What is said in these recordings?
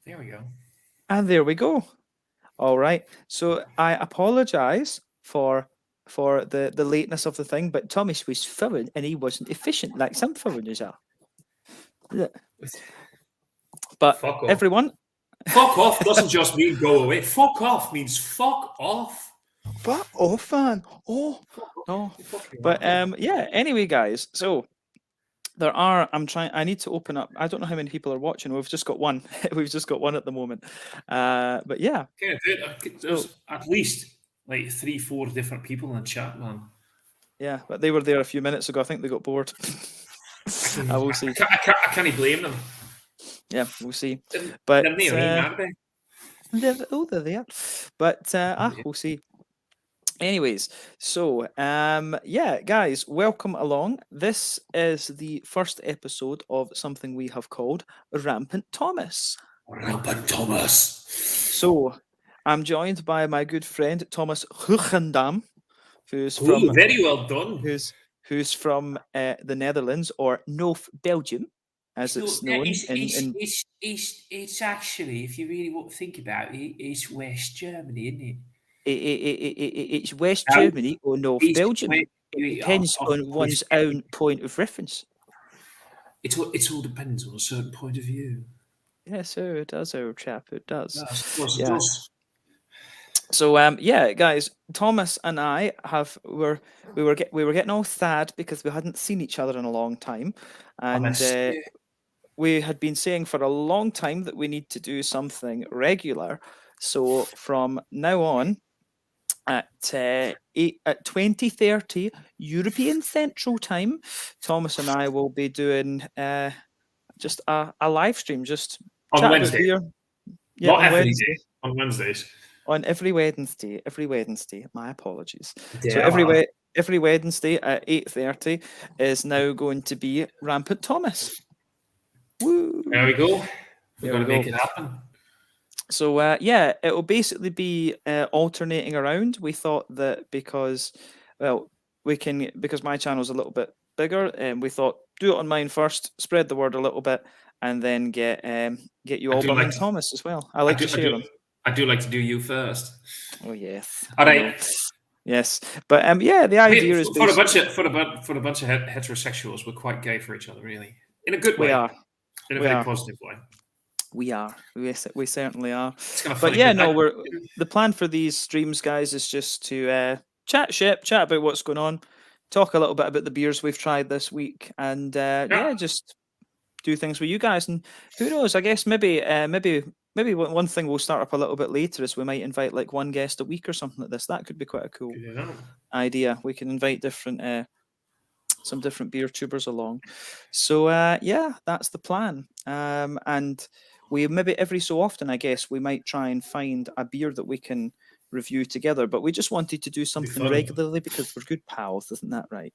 There we go. And there we go. All right. So I apologise for the lateness of the thing, but Thomas was filming and he wasn't efficient like some foreigners are. Yeah. But Fuck off. everyone, Fuck off doesn't just mean go away. Fuck off means fuck off. fuck off, man. Oh no. But yeah. Anyway, guys. So there are. I need to open up. I don't know how many people are watching. We've just got one. We've just got one at the moment. But yeah. There's at least like 3-4 different people in the chat, man. Yeah, but they were there a few minutes ago. I think they got bored. I will see. I can't blame them. Yeah, we'll see. But they're there. But we'll see. Anyways, so yeah, guys, welcome along. This is the first episode of something we have called RampantThomas. RampantThomas. So I'm joined by my good friend Thomas Huchendam, who's from very well done. Who's from the Netherlands or North Belgium, as it's known. It's actually, if you really want to think about it, it's West Germany, isn't it? It's West Germany or North Belgium. It depends on one's own point of reference. It all depends on a certain point of view. Yes, sir, it does, old chap. It does. It does. So yeah, guys, Thomas and I we were getting all sad because we hadn't seen each other in a long time, and we had been saying for a long time that we need to do something regular. So from now on, at 20:30 European Central Time, Thomas and I will be doing just a live stream, just on Wednesday. Yeah, not every day. On Wednesdays. On every Wednesday. My apologies. Yeah. So every Wednesday at 8:30 is now going to be RampantThomas. Woo! There we go. We're going to make it happen. So yeah, it will basically be alternating around. We thought that because my channel's a little bit bigger, and we thought do it on mine first, spread the word a little bit, and then get you all behind Thomas as well. I like to share them. I do like to do you first. Oh yes. All right. Yes, but yeah, the idea is for a bunch of heterosexuals, we're quite gay for each other, really, in a good way. We are. In a very positive way. We are. We certainly are. But yeah, no, the plan for these streams, guys, is just to chat about what's going on, talk a little bit about the beers we've tried this week, and yeah, just do things with you guys. And who knows? I guess maybe one thing we'll start up a little bit later is we might invite like one guest a week or something like this. That could be quite a cool idea. We can invite some different beer tubers along. So yeah, that's the plan. And we maybe every so often, I guess, we might try and find a beer that we can review together. But we just wanted to do something regularly because we're good pals, isn't that right?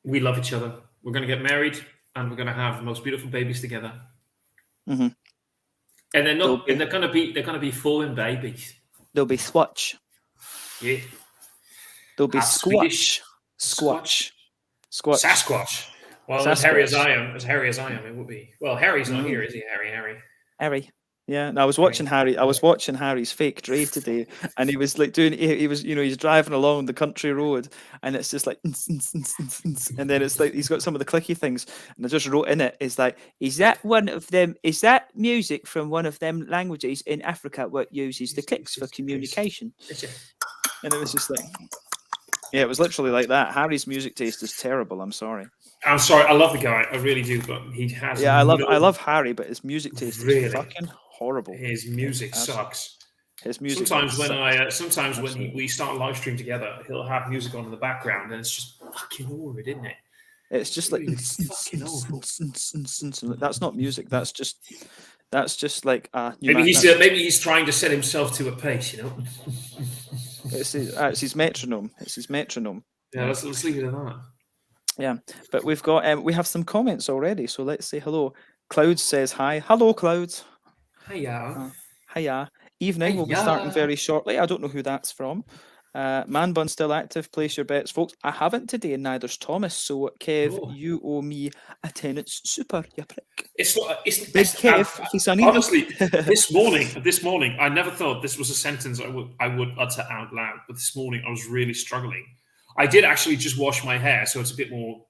We love each other. We're going to get married and we're going to have the most beautiful babies together. Mm-hmm. And they're not. And they're going to be foreign babies. They'll be Swatch. Yeah. They'll be Squatch. Squatch. Sasquatch. Well, Sasquatch. As hairy as I am, it would be. Well, Harry's not here, is he? Harry. Yeah, and I was watching Harry's fake Dre today, and he was like he's driving along the country road, and it's just like, and then it's like he's got some of the clicky things, and I just wrote in it, is like, is that music from one of them languages in Africa what uses the clicks for communication? And it was just like, yeah, it was literally like that. Harry's music taste is terrible. I'm sorry. I love the guy, I really do, but he has. Yeah, I love Harry, but his music taste is fucking horrible. His music sucks. His music. Sometimes when we start a live stream together, he'll have music on in the background, and it's just fucking horrid, isn't it? It's just like fucking awful. That's not music. That's just like maybe he's trying to set himself to a pace, you know. It's his metronome. Yeah, let's leave it at that. Yeah, but we have some comments already, so let's say hello. Clouds says hi. Hello, Clouds. Hiya. Hiya. Evening. We'll be starting very shortly. I don't know who that's from. Man Bun still active. Place your bets, folks. I haven't today, and neither's Thomas. So, Kev, you owe me a tenants super, you prick. It's Big Kev, he's on honestly, this morning, I never thought this was a sentence I would utter out loud. But this morning, I was really struggling. I did actually just wash my hair, so it's a bit more,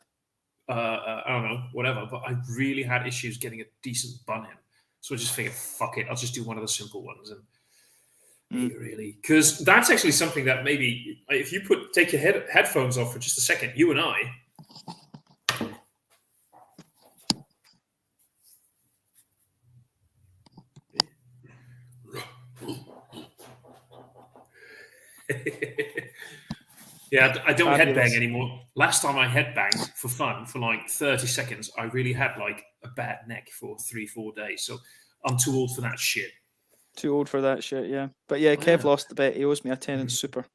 I don't know, whatever. But I really had issues getting a decent bun in. So I just figured, fuck it, I'll just do one of the simple ones. And really, because that's actually something that maybe if you take your headphones off for just a second, you and I. Yeah, I don't headbang anymore. Last time I headbanged for fun for like 30 seconds, I really had like a bad neck for 3-4 days. So I'm too old for that shit. Too old for that shit, yeah. But yeah, Kev lost the bet. He owes me a tenant super.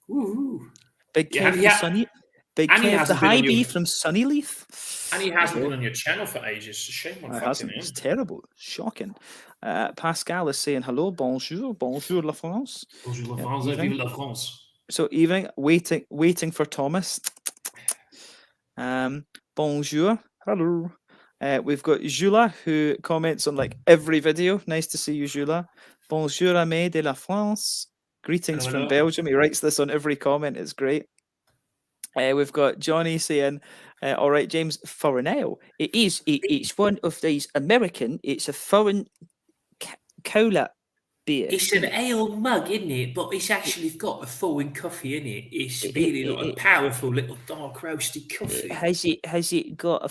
Woo-hoo. Big Kev the Sunny. Big Kev the high bee from Sunnyleaf. And he hasn't been on your channel for ages. Shame on fucking him. It's terrible. Shocking. Pascal is saying hello, bonjour la France. Bonjour la France, vive la France. So evening, waiting for Thomas. Bonjour, hello. We've got Jula, who comments on like every video. Nice to see you, Jula. Bonjour, amis de la France. Greetings from Belgium. He writes this on every comment. It's great. We've got Johnny saying, all right, James, foreign ale. It's one of these American, it's a foreign cola beer. It's an ale mug, isn't it? But it's actually got a foreign coffee in it. It's really a powerful little dark roasted coffee. Has it got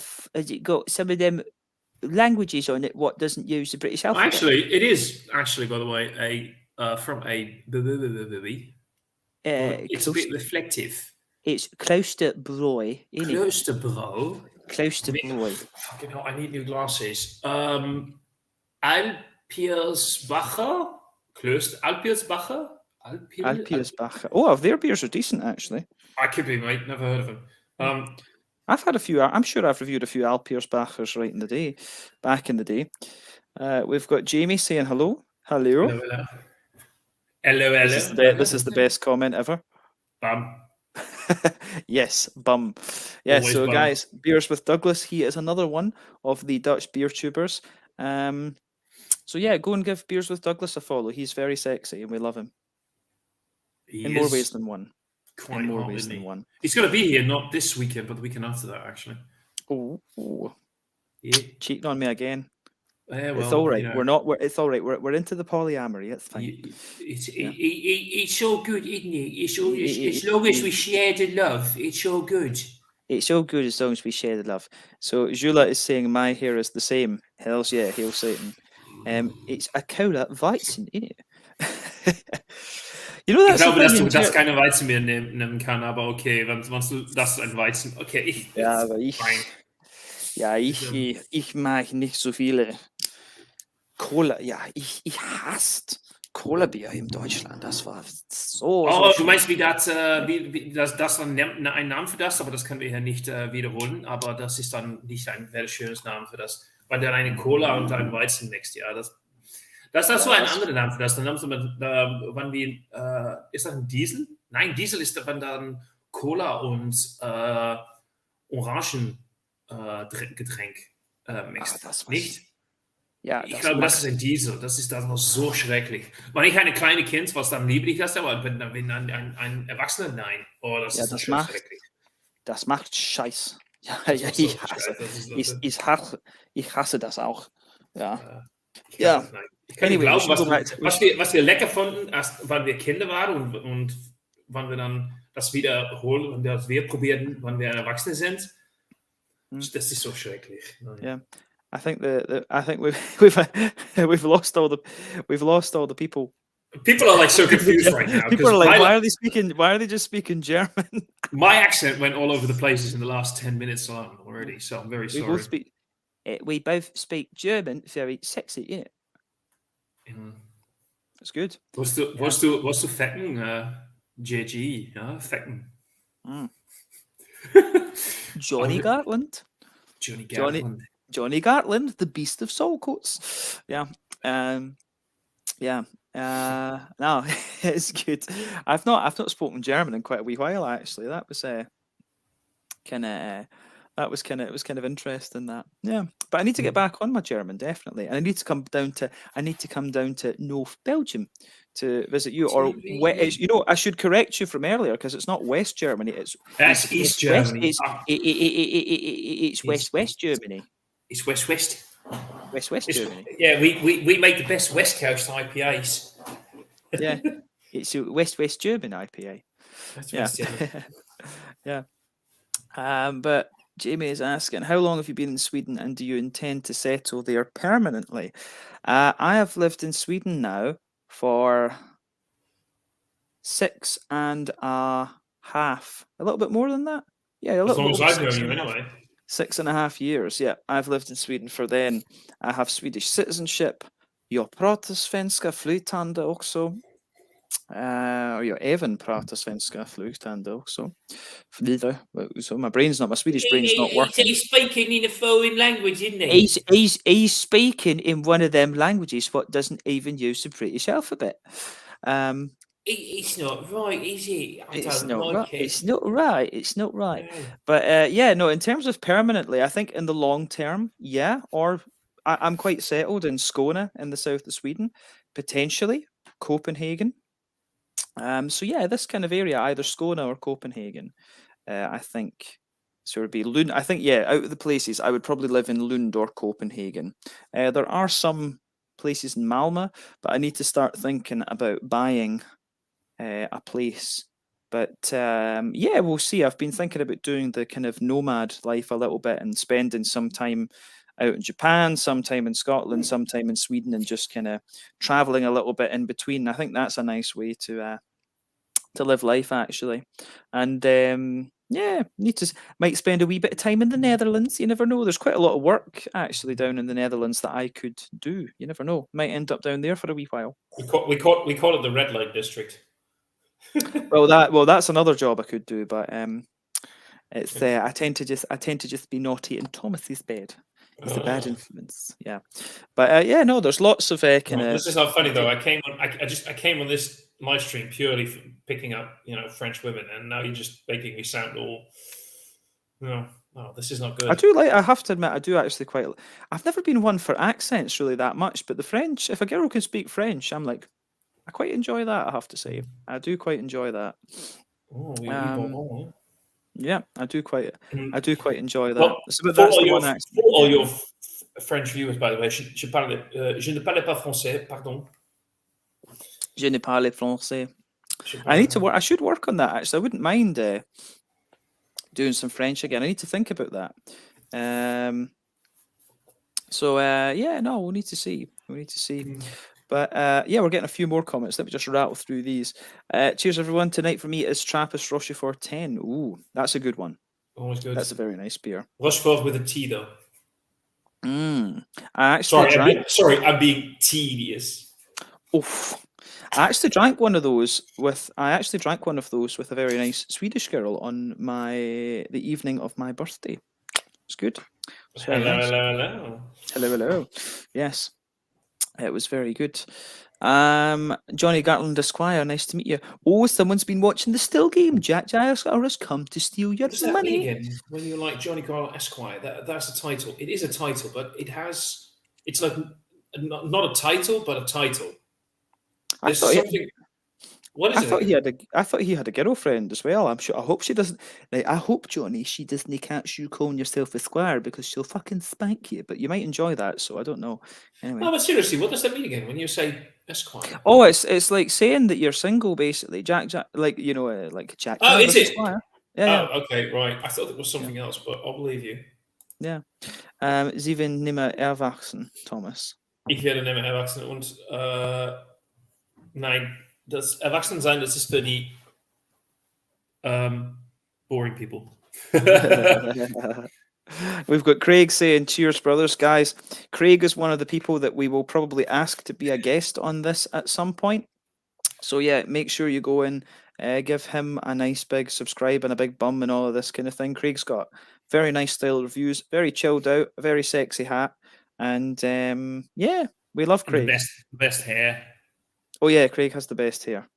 some of them languages on it? What doesn't use the British alphabet? Actually, it is actually, by the way, from a it's a bit reflective. It's close to Bloy, isn't it? Close to Bro. Close to Bloy. Fucking hell, I need new glasses. Alpiersbacher? Alpiersbacher? Alpiersbacher. Oh, their beers are decent, actually. I could be, mate. Never heard of them. I've had a few. I'm sure I've reviewed a few Alpiersbachers back in the day. We've got Jamie saying hello. Hello. Hello. This is the best comment ever. Bum. Yes, bum. Yeah, Always so bum. Guys, Beers with Douglas. He is another one of the Dutch beer tubers. So yeah, go and give Beers with Douglas a follow. He's very sexy and we love him. In more ways than one. Quite in more ways than one. He's going to be here not this weekend, but the weekend after that, actually. Oh. Yeah. Cheating on me again. Yeah, well, it's all right. You know. It's all right. We're into the polyamory. It's fine. It's all good, isn't it? It's all as long as we share the love. It's all good. It's all good as long as we share the love. So Jula is saying my hair is the same. Hells yeah, hail Satan. It's a cola Weizen, isn't it? You know, ich glaube, dass du das keine Weizen mehr nehmen kann, aber okay, wenn du das ein Weizen, okay. Ich mag nicht so viele Cola. Ja, ich hasst Cola-Bier in Deutschland. Das war so. Oh, du meinst, wie das dann ein Name für das, aber das können wir hier nicht wiederholen. Aber das ist dann nicht ein sehr schönes Name für das. Weil dann eine Cola und ein Weizen wächst, ja. Das ist so ein anderer Name für das. Dann haben sie wann wir, ist das ein Diesel? Nein, Diesel ist wenn dann Cola und Orangengetränk mixt. Das nicht? Ja, ich glaube, das ist ein Diesel. Das ist dann noch so schrecklich. Wenn ich eine kleine Kind, was dann liebe ich das, aber wenn ein Erwachsener, nein. Oh, das ist schrecklich. Das macht Scheiß. Ja, ich hasse das auch. Ja. Ich kann nicht glauben, was wir lecker fanden, erst wann wir Kinder waren und wann wir dann das wiederholen und das wir probieren, wann wir Erwachsene sind. Das ist so schrecklich. Yeah, I think we've lost all the people. People are like so confused right now. People are like, why are they just speaking German? My accent went all over the places in the last 10 minutes alone already, so I'm very sorry. We both speak German, very sexy, isn't it? That's good. Was du fecken, JG, ja, fecken. Johnny Gartland. Johnny Gartland, the beast of Saltcoats. Yeah. No, it's good. I've not spoken German in quite a wee while actually. That was kind of it was kind of interesting that. Yeah, but I need to get back on my German definitely, and I need to come down to North Belgium to visit you. Or I should correct you from earlier because it's not West Germany. That's East Germany. It's West Germany. It's West. West Germany. Yeah, we make the best West Coast IPAs. Yeah, it's a West German IPA. Yeah. But Jamie is asking, how long have you been in Sweden and do you intend to settle there permanently? I have lived in Sweden now for 6.5, a little bit more than that. Yeah, as long as I've known you anyway. 6.5 years. Yeah, I've lived in Sweden for then. I have Swedish citizenship. Jag pratar svenska flytande också. Jag även pratar svenska flytande också. So my Swedish brain's not working. He's speaking in a foreign language, isn't he? He's speaking in one of them languages what doesn't even use the British alphabet. It's not right, is it? It's not right. No. But no, in terms of permanently, I think in the long term, yeah. Or I'm quite settled in Skåne in the south of Sweden, potentially Copenhagen. So yeah, this kind of area, either Skåne or Copenhagen, I think. So it would be Lund. I think out of the places, I would probably live in Lund or Copenhagen. There are some places in Malmö, but I need to start thinking about buying a place. But we'll see. I've been thinking about doing the kind of nomad life a little bit and spending some time out in Japan, sometime in Scotland, sometime in Sweden, and just kind of traveling a little bit in between. I think that's a nice way to live life actually. And might spend a wee bit of time in the Netherlands. You never know. There's quite a lot of work actually down in the Netherlands that I could do. You never know. Might end up down there for a wee while. We call it the red light district. That's another job I could do, but it's I tend to just be naughty in Thomas's bed. It's a bad influence, yeah. But no, there's lots of kind of. This is not funny though. I came on this live stream purely for picking up French women, and now you're just making me sound all. No, this is not good. I have to admit, I do actually quite. I've never been one for accents really that much, but the French. If a girl can speak French, I'm like, I quite enjoy that. I have to say, I do quite enjoy that. Yeah, I do quite enjoy that. Well, for all your French viewers, by the way, je ne parle pas français, pardon. Je ne parle français. I need to work. I should work on that actually. I wouldn't mind doing some French again. I need to think about that. We'll need to see. But we're getting a few more comments. Let me just rattle through these. Cheers, everyone. Tonight for me is Trappist Rochefort 10. Ooh, that's a good one. Always good. That's a very nice beer. Rochefort with a T, though. I'm being tedious. Oof. I actually drank one of those with a very nice Swedish girl on the evening of my birthday. It's good. Hello. Yes. It was very good. Johnny Gartland Esquire, nice to meet you. Oh, someone's been watching the still game. Jack Giles has come to steal your money. Again? When you're like Johnny Gartland Esquire, that's a title. It is a title, but it's like not a title, but a title. There's something. What is it? I thought he had a girlfriend as well. I'm sure. I hope she doesn't. I hope, Johnny, she doesn't catch you calling yourself Esquire because she'll fucking spank you. But you might enjoy that, so I don't know. Anyway. No, but seriously, what does that mean again when you say Esquire? Oh, it's like saying that you're single, basically. Jack, like Jack. Oh, is it? Esquire. Yeah. Oh, okay, right. I thought it was something else, but I'll believe you. Yeah. Sie werden nimmer erwachsen, Thomas. Ich werde nimmer erwachsen und nein. Das Erwachsensein, das ist für die boring people. We've got Craig saying, cheers, brothers. Guys, Craig is one of the people that we will probably ask to be a guest on this at some point. So, yeah, make sure you go in, give him a nice big subscribe and a big bum and all of this kind of thing. Craig's got very nice style reviews, very chilled out, a very sexy hat. And, we love Craig. The best hair. Oh yeah, Craig has the best hair.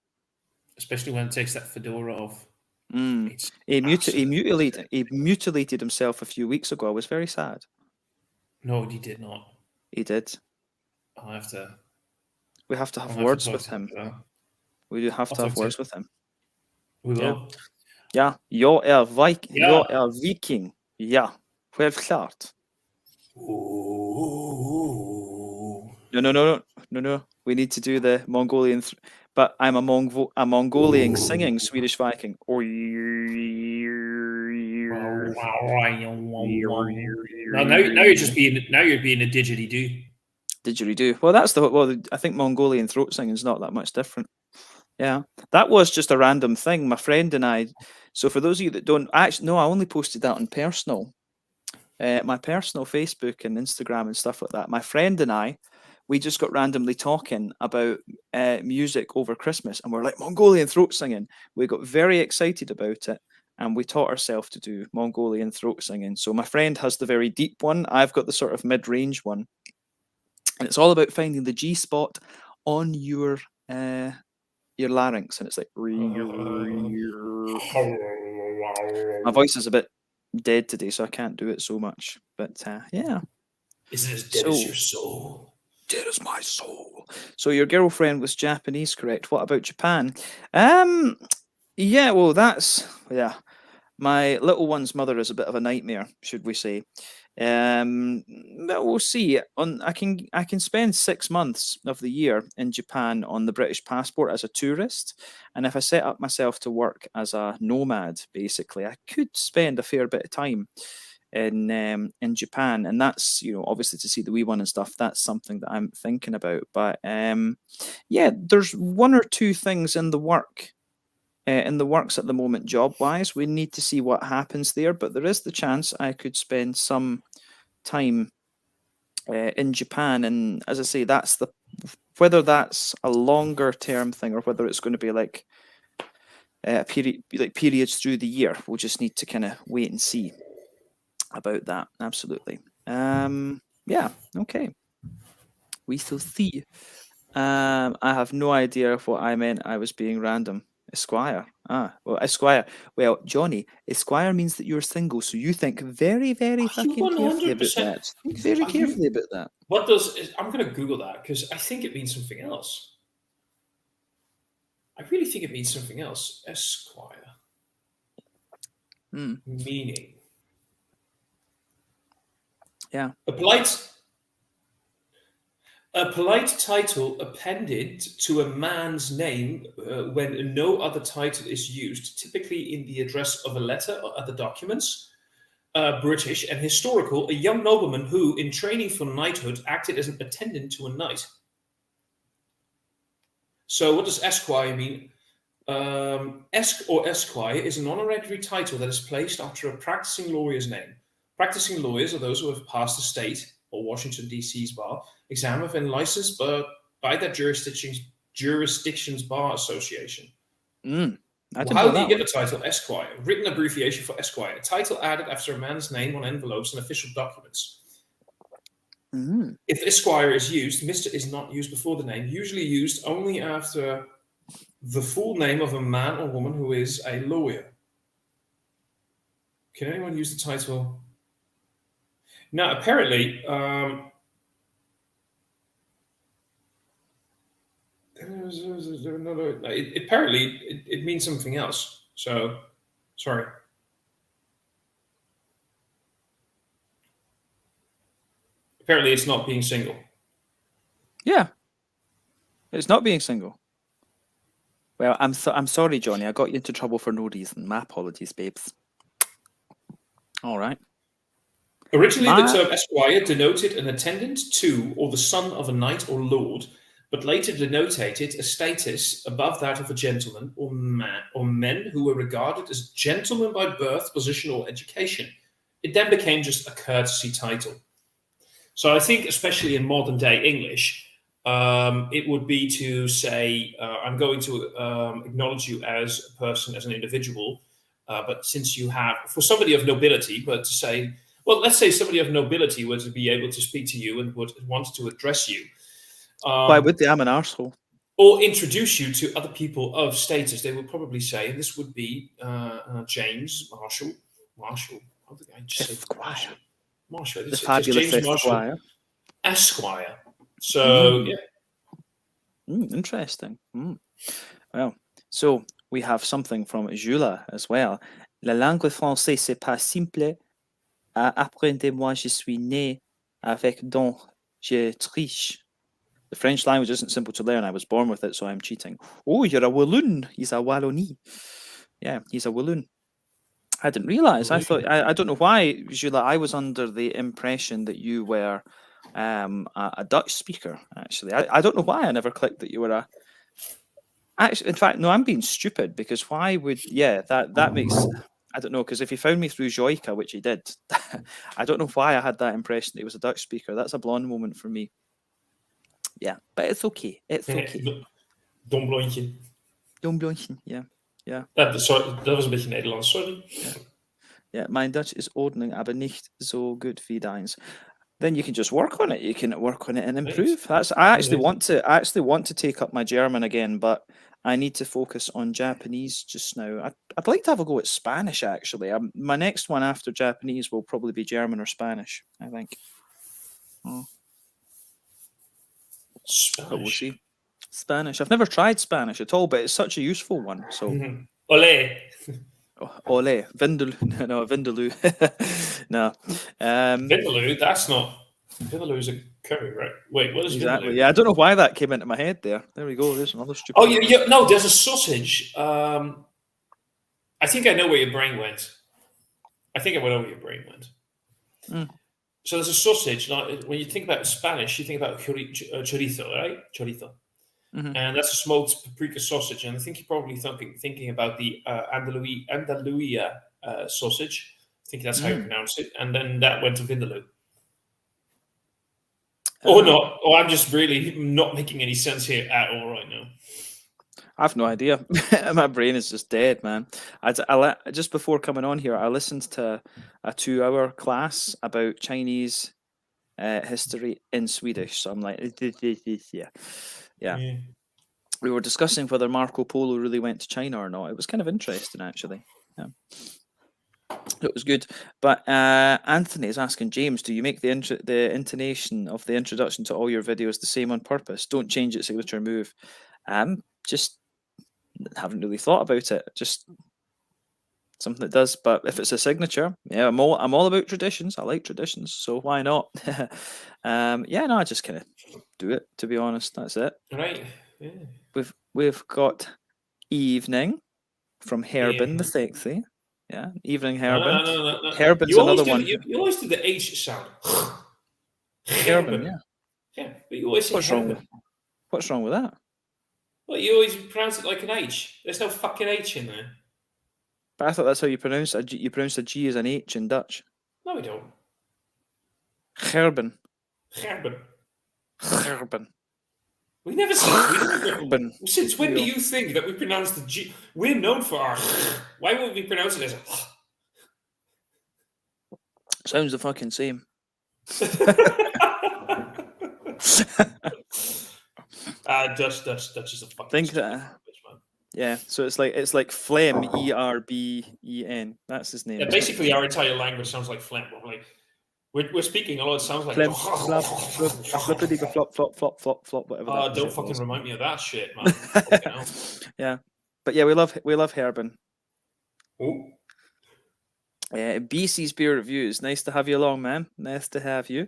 Especially when it takes that fedora off. He mutilated himself a few weeks ago. I was very sad. No, he did not. He did. We have to have words with him. We do have to have words with him. We will. Ja, jag är viking. Ja, självklart. No. We need to do the Mongolian, but I'm a Mongolian singing Swedish Viking. Now you're just being a didgeridoo. Didgeridoo. Well, I think Mongolian throat singing is not that much different. Yeah, that was just a random thing. My friend and I. So for those of you that don't actually know, I only posted that on personal, my personal Facebook and Instagram and stuff like that. My friend and I, we just got randomly talking about music over Christmas, and we're like Mongolian throat singing. We got very excited about it, and we taught ourselves to do Mongolian throat singing. So my friend has the very deep one. I've got the sort of mid-range one, and it's all about finding the G spot on your larynx, and it's like my voice is a bit dead today, so I can't do it so much. But yeah, is it as dead as your soul? Dead as my soul. So your girlfriend was Japanese, correct? What about Japan? Yeah, well, my little one's mother is a bit of a nightmare, should we say? But we'll see. I can spend 6 months of the year in Japan on the British passport as a tourist, and if I set up myself to work as a nomad, basically, I could spend a fair bit of time in Japan, and that's obviously to see the wee one and stuff. That's something that I'm thinking about. But yeah, there's 1 or 2 things in the works at the moment, job-wise. We need to see what happens there, but there is the chance I could spend some time in Japan. And as I say, whether that's a longer-term thing or whether it's going to be like periods through the year, we'll just need to kind of wait and see about that. Absolutely. Yeah. Okay. We shall see. I have no idea what I meant. I was being random. Esquire. Well, Esquire. Well, Johnny, Esquire means that you're single, so you think very, very fucking carefully about that. Think very carefully about that. I'm going to Google that because I think it means something else. I really think it means something else. Esquire. Meaning. Yeah. A polite title appended to a man's name when no other title is used, typically in the address of a letter or other documents. British and historical, a young nobleman who, in training for knighthood, acted as an attendant to a knight. So what does Esquire mean? Esquire is an honorary title that is placed after a practicing lawyer's name. Practicing lawyers are those who have passed the state or Washington, D.C.'s bar exam have been licensed by that jurisdiction's bar association. How do you get the title Esquire? Written abbreviation for Esquire, a title added after a man's name on envelopes and official documents. If Esquire is used, Mr. is not used before the name, usually used only after the full name of a man or woman who is a lawyer. Can anyone use the title? Now, apparently, it means something else. So, sorry. Apparently, it's not being single. Yeah, it's not being single. Well, I'm sorry, Johnny. I got you into trouble for no reason. My apologies, babes. All right. Originally, the term Esquire denoted an attendant to or the son of a knight or lord, but later denoted a status above that of a gentleman or men who were regarded as gentlemen by birth, position, or education. It then became just a courtesy title. So I think, especially in modern day English, it would be to say, I'm going to acknowledge you as a person, as an individual, but since you have, for somebody of nobility, but to say, well, let's say somebody of nobility were to be able to speak to you and would want to address you. Why would they? I'm an arsehole. or introduce you to other people of status, they would probably say, and this would be James Marshall. How did I just say Esquire. Marshall. The It's fabulous James Marshall Esquire. Esquire. So yeah. Interesting. Well, so we have something from Jula as well. La langue française, c'est pas simple. Apprenez-moi, je suis né avec don, je triche. The French language isn't simple to learn. I was born with it, so I'm cheating. Oh, you're a Walloon. He's a Wallonie. Yeah, he's a Walloon. I didn't realize. I thought, I don't know why, Jula, I was under the impression that you were a Dutch speaker, actually. I don't know why I never clicked that you were a... Actually, in fact, no, I'm being stupid, because why would... Yeah, that makes... I don't know, because if he found me through Joica, which he did, I don't know why I had that impression that he was a Dutch speaker. That's a blonde moment for me. Yeah, but it's okay. It's okay. Dom blondje. Dom blondje, yeah. Dat was een beetje Nederlands, sorry. Yeah, mijn Dutch is ordning, aber nicht so good wie deins. Then you can just work on it. You can work on it and improve. I actually want to take up my German again, but I need to focus on Japanese just now. I'd like to have a go at Spanish, actually. My next one after Japanese will probably be German or Spanish, I think. Spanish. But we'll see. Spanish. I've never tried Spanish at all, but it's such a useful one. So, Ole. Ole. Vindaloo. No, Vindaloo. No. Vindaloo, that's not... Vindaloo's a curry, right? Wait, what is exactly? Vindaloo? Yeah, I don't know why that came into my head there. There we go. There's another stupid... Oh, yeah, no, there's a sausage. I think I know where your brain went. So there's a sausage. Now, when you think about Spanish, you think about chorizo, right? Chorizo. And that's a smoked paprika sausage. And I think you're probably thinking about the Andalusia sausage. I think that's how you pronounce it. And then that went to Vindaloo. Or not. Or I'm just really not making any sense here at all right now. I have no idea. My brain is just dead, man. Just before coming on here, I listened to a 2-hour class about Chinese history in Swedish. So I'm like, yeah. We were discussing whether Marco Polo really went to China or not. It was kind of interesting, actually. Yeah. It was good. But Anthony is asking, James, do you make the intonation of the introduction to all your videos the same on purpose? Don't change its signature move. Just haven't really thought about it. Just something that does. But if it's a signature, yeah, I'm all about traditions. I like traditions, so why not? Yeah, no, I just kind of do it. To be honest, that's it. Right. Yeah. We've got Evening from Herben the Sexy. Yeah, Evening Herben. No. Herben's another one. You always do the H sound. Herben, yeah. Yeah, but you always say What's wrong with that? Well, you always pronounce it like an H. There's no fucking H in there. But I thought that's how you pronounce it. You pronounce a G as an H in Dutch. No, we don't. Gerben. We never say Gerben. Since when do you think that we pronounce the G? We're known for our... Why would we pronounce it as a... Sounds the fucking same. Dutch is a fucking... Think that... Yeah, so it's like phlegm, E-R-B-E-N. That's his name. Yeah, basically our Italian language sounds like phlegm. We're speaking a lot. It sounds like phlegm, flippity flop, whatever. Don't fucking remind me of that shit, man. Yeah, but yeah, we love Herben. Oh. BC's beer reviews. Nice to have you along, man. Nice to have you.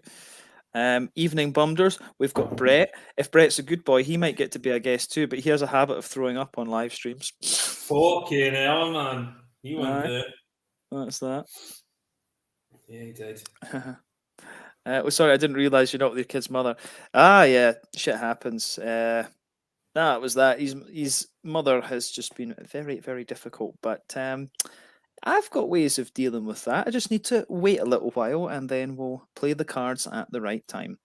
Evening Bumders, we've got Brett. If Brett's a good boy, he might get to be a guest too, but he has a habit of throwing up on live streams. Fucking hell, man. You went there. That's that. Yeah, he did. Sorry, I didn't realise you're not with your kid's mother. Yeah, shit happens. It was that. His mother has just been very, very difficult, but I've got ways of dealing with that. I just need to wait a little while and then we'll play the cards at the right time.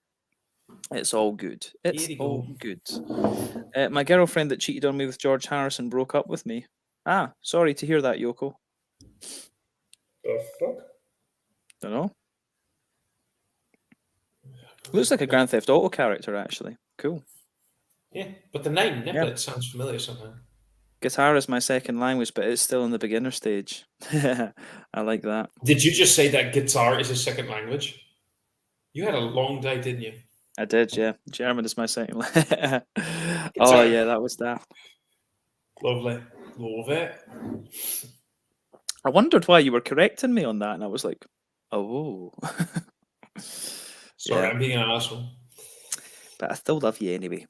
It's all good. It's all good. My girlfriend that cheated on me with George Harrison broke up with me. Sorry to hear that, Yoko. The fuck? Don't know. Looks like a Grand Theft Auto character, actually. Cool. Yeah, but the name Niplet sounds familiar somehow. Guitar is my second language, but it's still in the beginner stage. I like that. Did you just say that guitar is a second language? You had a long day, didn't you? I did, yeah. German is my second language. Oh, yeah, that was that. Lovely. Love it. I wondered why you were correcting me on that, and I was like, oh. Sorry, I'm being an asshole. But I still love you anyway.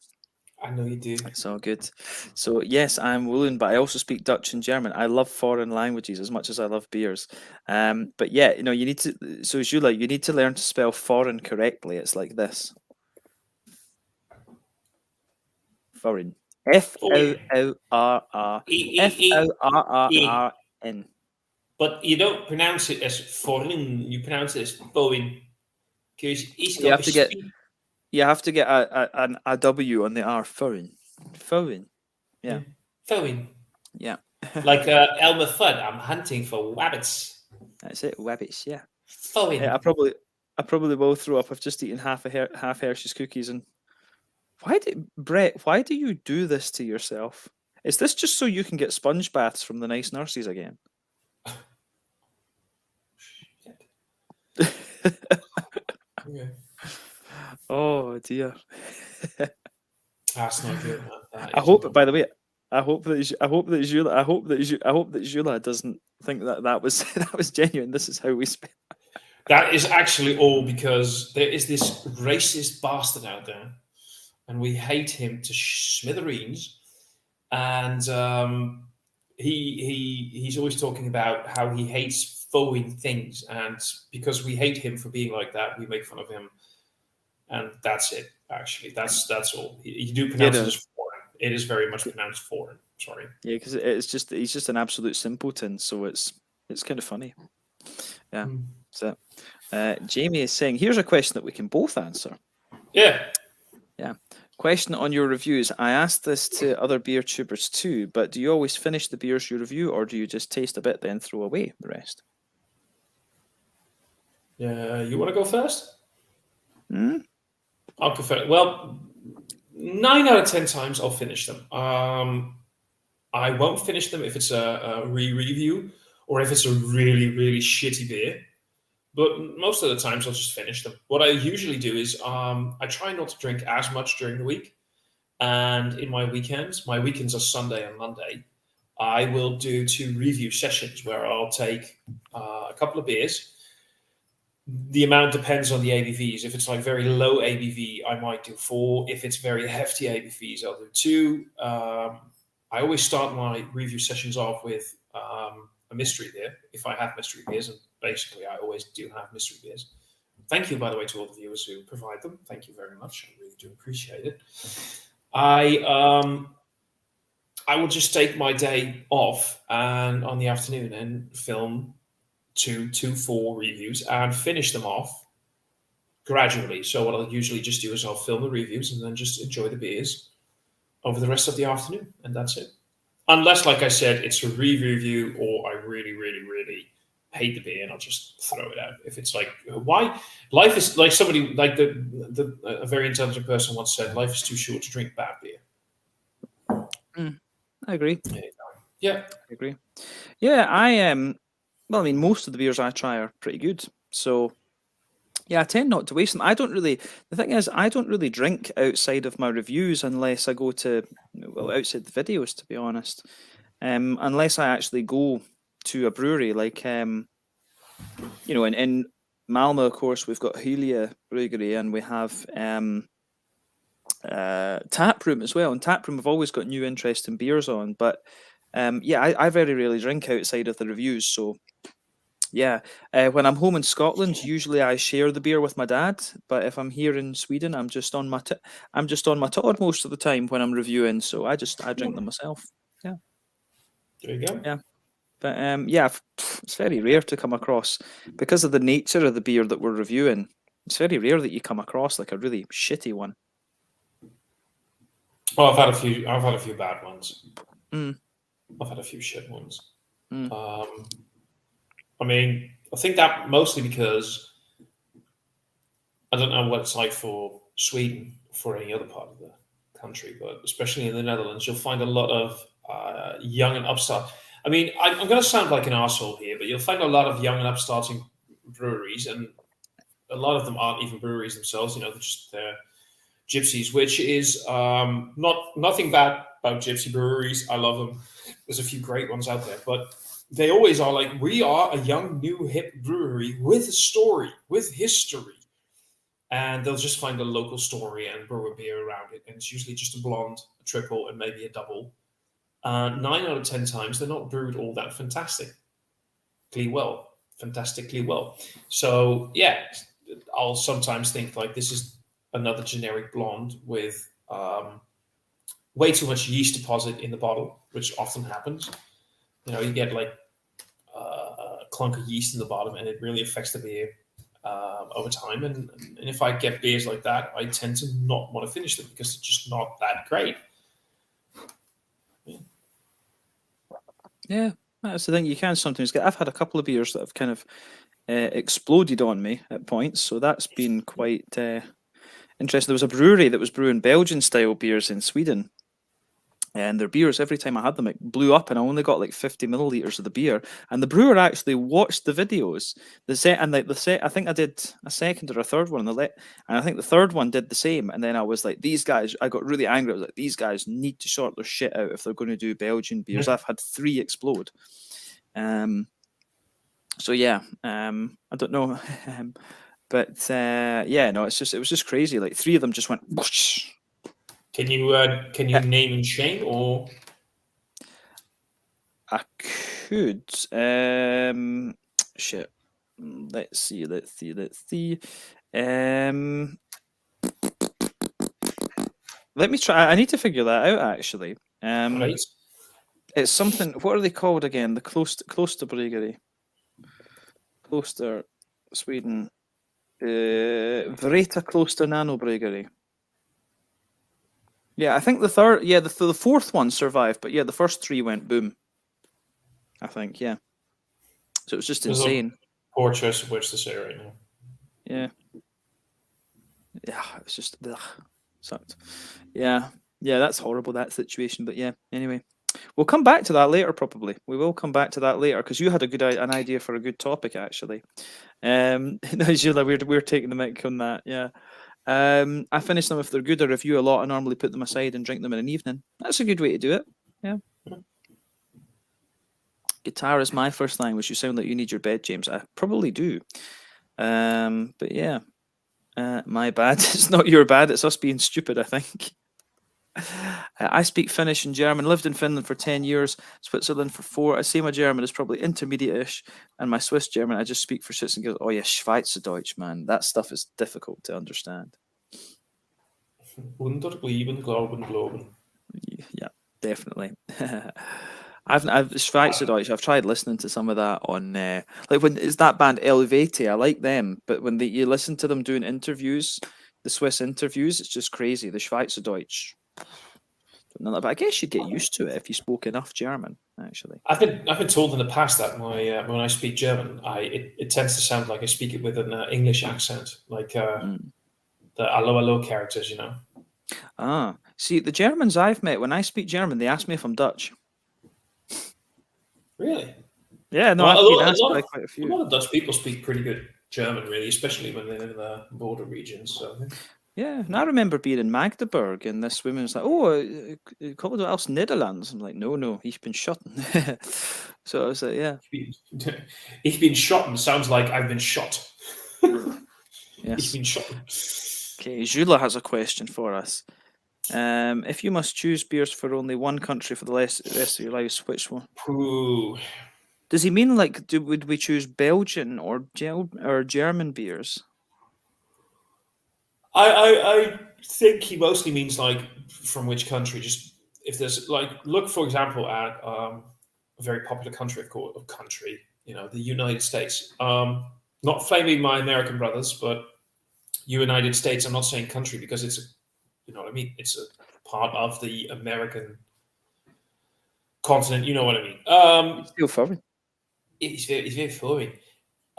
I know you do. It's all good. So yes, I'm Woolen, but I also speak Dutch and German. I love foreign languages as much as I love beers. But yeah, you need to. So Jula, you need to learn to spell foreign correctly. It's like this. Foreign. F-O-O-R-R-F-O-R-R-R-N. But you don't pronounce it as foreign. You pronounce it as foreign. Because you have to get a W on the R. Foreign. Yeah. Foreign. Yeah. Like Elmer Fudd. I'm hunting for rabbits. That's it. Rabbits. Yeah. Foreign. Yeah, I probably will throw up. I've just eaten half Hershey's cookies, and Brett? Why do you do this to yourself? Is this just so you can get sponge baths from the nice nurses again? Okay. Oh dear. That's not good. I hope. By the way, I hope that Jula doesn't think that was that was genuine. This is how we spell. That is actually all because there is this racist bastard out there, and we hate him to smithereens. And he's always talking about how he hates foreign things, and because we hate him for being like that, we make fun of him, and that's it. Actually, that's all. You do pronounce it as foreign. It is very much pronounced foreign. Sorry. Yeah, because he's just an absolute simpleton. So it's kind of funny. Yeah. So Jamie is saying, here's a question that we can both answer. Yeah. Yeah. Question on your reviews. I asked this to other beer tubers too, but do you always finish the beers you review, or do you just taste a bit then throw away the rest? Yeah, you want to go first? I'll go first. Well, 9 out of 10 times I'll finish them. I won't finish them if it's a re-review or if it's a really, really shitty beer. But most of the times I'll just finish them. What I usually do is I try not to drink as much during the week. And in my weekends are Sunday and Monday, I will do 2 review sessions where I'll take a couple of beers. The amount depends on the ABVs. If it's like very low ABV, I might do 4. If it's very hefty ABVs, I'll do 2. I always start my review sessions off with a mystery beer, if I have mystery beers, and basically I always do have mystery beers. Thank you, by the way, to all the viewers who provide them. Thank you very much. I really do appreciate it. I will just take my day off and on the afternoon and film 2 to 4 reviews and finish them off gradually. So what I'll usually just do is I'll film the reviews and then just enjoy the beers over the rest of the afternoon, and that's it. Unless, like I said, it's a review or I really, really, really hate the beer and I'll just throw it out. If it's like, why? Life is like somebody, like a very intelligent person once said, life is too short to drink bad beer. I agree. Yeah. I agree. Yeah, well, I mean, most of the beers I try are pretty good. So, yeah, I tend not to waste them. The thing is, I don't really drink outside of my reviews unless I go to, outside the videos, to be honest. Unless I actually go to a brewery, like, in Malmo, of course, we've got Hylia Brewery and we have Taproom as well. And Taproom, I've always got new interesting beers on. But, I very rarely drink outside of the reviews, so... Yeah, when I'm home in Scotland, usually I share the beer with my dad. But if I'm here in Sweden, I'm just on my Todd most of the time when I'm reviewing. So I drink them myself. Yeah, there you go. Yeah, but it's very rare to come across, because of the nature of the beer that we're reviewing. It's very rare that you come across like a really shitty one. Well, I've had a few bad ones. I've had a few shit ones. I mean, I think that mostly because I don't know what it's like for Sweden, for any other part of the country, but especially in the Netherlands, you'll find a lot of young and upstart. I mean, I'm going to sound like an arsehole here, but you'll find a lot of young and upstarting breweries, and a lot of them aren't even breweries themselves. They're just gypsies, which is nothing bad about gypsy breweries. I love them. There's a few great ones out there, but they always are like, we are a young, new, hip brewery with a story, with history. And they'll just find a local story and brew a beer around it. And it's usually just a blonde, a triple, and maybe a double. 9 out of 10 times, they're not brewed all that fantastically well. So, yeah, I'll sometimes think like this is another generic blonde with way too much yeast deposit in the bottle, which often happens. You get like a clunk of yeast in the bottom, and it really affects the beer over time. And if I get beers like that, I tend to not want to finish them because they're just not that great. Yeah, that's the thing. You can sometimes get. I've had a couple of beers that have kind of exploded on me at points, so that's been quite interesting. There was a brewery that was brewing Belgian-style beers in Sweden, and their beers, every time I had them, it blew up, and I only got like 50 milliliters of the beer. And the brewer actually watched the videos. I think I did a second or a third one, and I think the third one did the same. And then I was like, these guys, I got really angry. I was like, these guys need to sort their shit out if they're going to do Belgian beers. I've had 3 explode. So yeah, I don't know, but yeah, no, it was just crazy. Like 3 of them just went. Whoosh. Can you name and shame, or I could. Shit. Let's see. Let me try. I need to figure that out actually. right? It's something. What are they called again? The Kloster Brewery. Kloster, Sweden. Vreta Kloster Nano Brewery. Yeah, I think the fourth one survived, but yeah, the first 3 went boom. I think, yeah. So it was just insane. Poor choice of words to say right now. Yeah. Yeah, it was just sucked. Yeah, that's horrible, that situation. But yeah, anyway, we'll come back to that later. Probably we will come back to that later because you had an idea for a good topic actually. We're taking the mic on that. Yeah. I finish them if they're good. I review a lot. I normally put them aside and drink them in an evening. That's a good way to do it. Yeah. Guitar is my first language. You sound like you need your bed, James. I probably do. But yeah, my bad. It's not your bad. It's us being stupid, I think. I speak Finnish and German. Lived in Finland for 10 years, Switzerland for 4. I say my German is probably intermediate-ish, and my Swiss German I just speak for shits and giggles. Oh yeah, Schweizerdeutsch, man. That stuff is difficult to understand. Unterblieben, glauben, globen. Yeah, definitely. I've Schweizerdeutsch. I've tried listening to some of that on like when it's that band Elevate. I like them, but when you listen to them doing interviews, the Swiss interviews, it's just crazy. The Schweizerdeutsch. But I guess you'd get used to it if you spoke enough German. Actually, I've been told in the past that when I speak German, it tends to sound like I speak it with an English accent, like the allo characters, See, the Germans I've met, when I speak German, they ask me if I'm Dutch. Really? Yeah, no, I've been asked by quite a few. A lot of Dutch people speak pretty good German, really, especially when they're in the border regions. So. Yeah, and I remember being in Magdeburg, and this woman was like, "Oh, kommen du aus Netherlands?" I'm like, "No, ich bin Schotten." So I was like, "Yeah." Ich bin Schotten sounds like I've been shot. Yes. Ich bin Schotten. Okay, Jula has a question for us. If you must choose beers for only one country for the rest of your lives, which one? Ooh. Does he mean like would we choose Belgian or German beers? I think he mostly means like from which country. Just if there's like look for example at a very popular country, the United States. Not flaming my American brothers, but United States. I'm not saying country because it's what I mean. It's a part of the American continent. You know what I mean? It's still foreign. It's very foreign.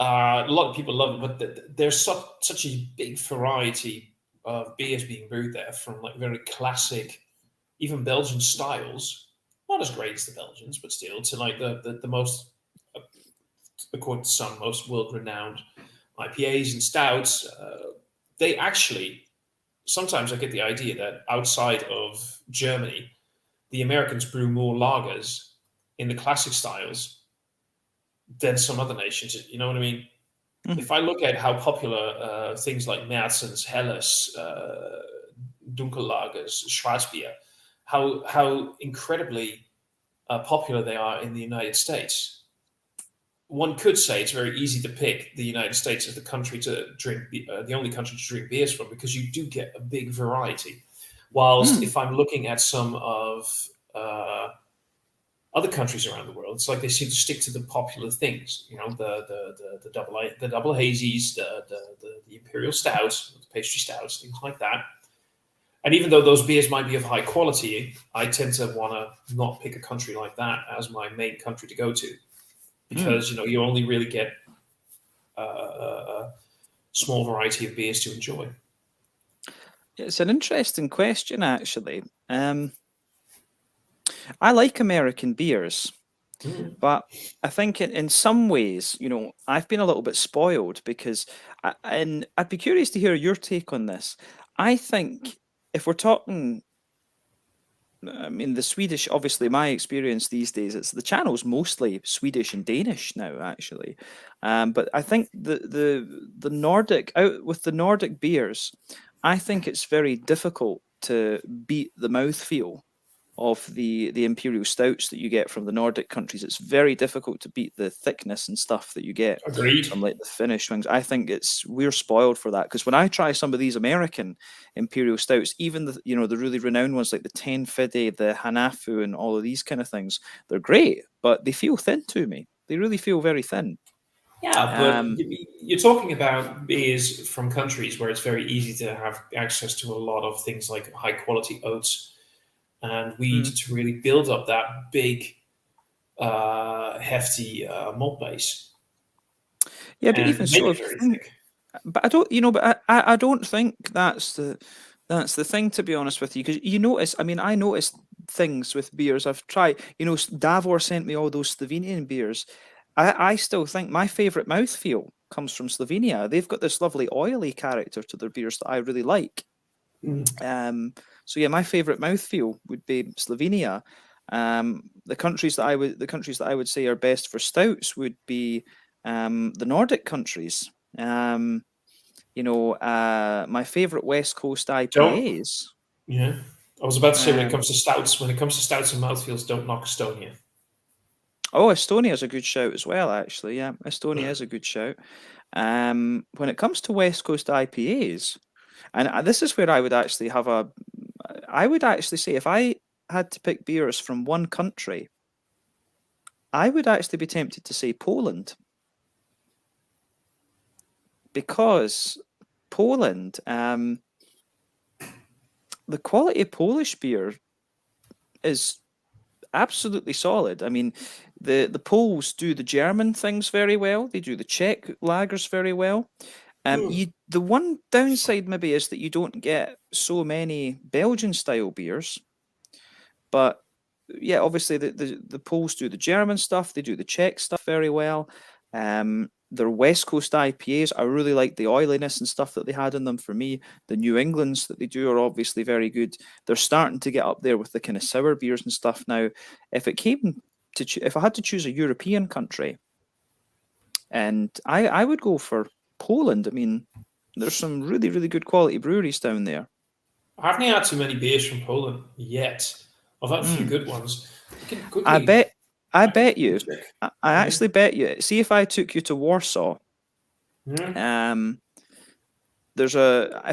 A lot of people love it, but there's such a big variety of beers being brewed there from like very classic, even Belgian styles, not as great as the Belgians, but still to like the most, according to some, most world-renowned IPAs and stouts. They actually, sometimes I get the idea that outside of Germany, the Americans brew more lagers in the classic styles than some other nations. You know what I mean? Mm-hmm. If I look at how popular things like Märzens, Helles, Dunkellagers, Schwarzbier, how incredibly popular they are in the United States, one could say it's very easy to pick the United States as the country to drink, the only country to drink beers from, because you do get a big variety. Whilst if I'm looking at some of other countries around the world, it's like they seem to stick to the popular things. You know, the double hazies, the imperial stouts, the pastry stouts, things like that. And even though those beers might be of high quality, I tend to want to not pick a country like that as my main country to go to, because you only really get a small variety of beers to enjoy. It's an interesting question, actually. I like American beers, but I think in some ways, I've been a little bit spoiled because, and I'd be curious to hear your take on this. I think if we're talking, I mean, the Swedish, obviously my experience these days, it's the channel's mostly Swedish and Danish now, actually. But I think the Nordic, with the Nordic beers, I think it's very difficult to beat the mouthfeel of the imperial stouts that you get from the Nordic countries. It's very difficult to beat the thickness and stuff that you get from like the Finnish ones. I think we're spoiled for that, because when I try some of these American imperial stouts, even the really renowned ones like the Ten Fide, the Hanafu, and all of these kind of things, they're great, but they feel thin to me. They really feel very thin. Yeah, but you're talking about beers from countries where it's very easy to have access to a lot of things like high quality oats and wheat to really build up that big, hefty malt base. Yeah, but even so, but I don't, but I don't think that's the thing, to be honest with you, because you notice. I mean, I noticed things with beers I've tried. Davor sent me all those Slovenian beers. I still think my favorite mouthfeel comes from Slovenia. They've got this lovely oily character to their beers that I really like. So yeah, my favorite mouthfeel would be Slovenia. The countries that I would say are best for stouts would be the Nordic countries. My favorite West Coast IPAs. I was about to say when it comes to stouts and mouthfeels, don't knock Estonia. Oh, Estonia is a good shout as well, actually. Yeah, Estonia is a good shout. When it comes to West Coast IPAs, and this is where I would actually say if I had to pick beers from one country, I would actually be tempted to say Poland. Because Poland, the quality of Polish beer is absolutely solid. I mean, the Poles do the German things very well. They do the Czech lagers very well. The one downside maybe is that you don't get so many Belgian style beers, but yeah, obviously the Poles do the German stuff. They do the Czech stuff very well. Their West Coast IPAs, I really like the oiliness and stuff that they had in them. For me, the New Englands that they do are obviously very good. They're starting to get up there with the kind of sour beers and stuff now. If I had to choose a European country, and I would go for Poland. I mean, there's some really, really good quality breweries down there. I haven't had too many beers from Poland yet. I've had a few good ones. I bet you. I actually bet you. See, if I took you to Warsaw, if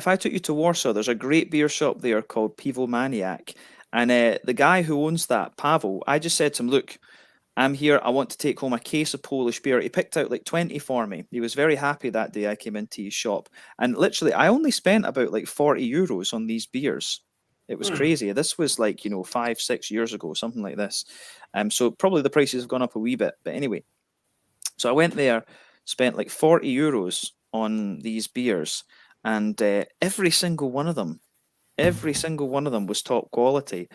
I took you to Warsaw, there's a great beer shop there called Piwo Maniac, and the guy who owns that, Pavel, I just said to him, "Look, I'm here. I want to take home a case of Polish beer." He picked out like 20 for me. He was very happy that day I came into his shop, and literally, I only spent about like €40 on these beers. It was crazy. This was like 5-6 years ago, something like this. So probably the prices have gone up a wee bit. But anyway, so I went there, spent like €40 on these beers, and every single one of them was top quality.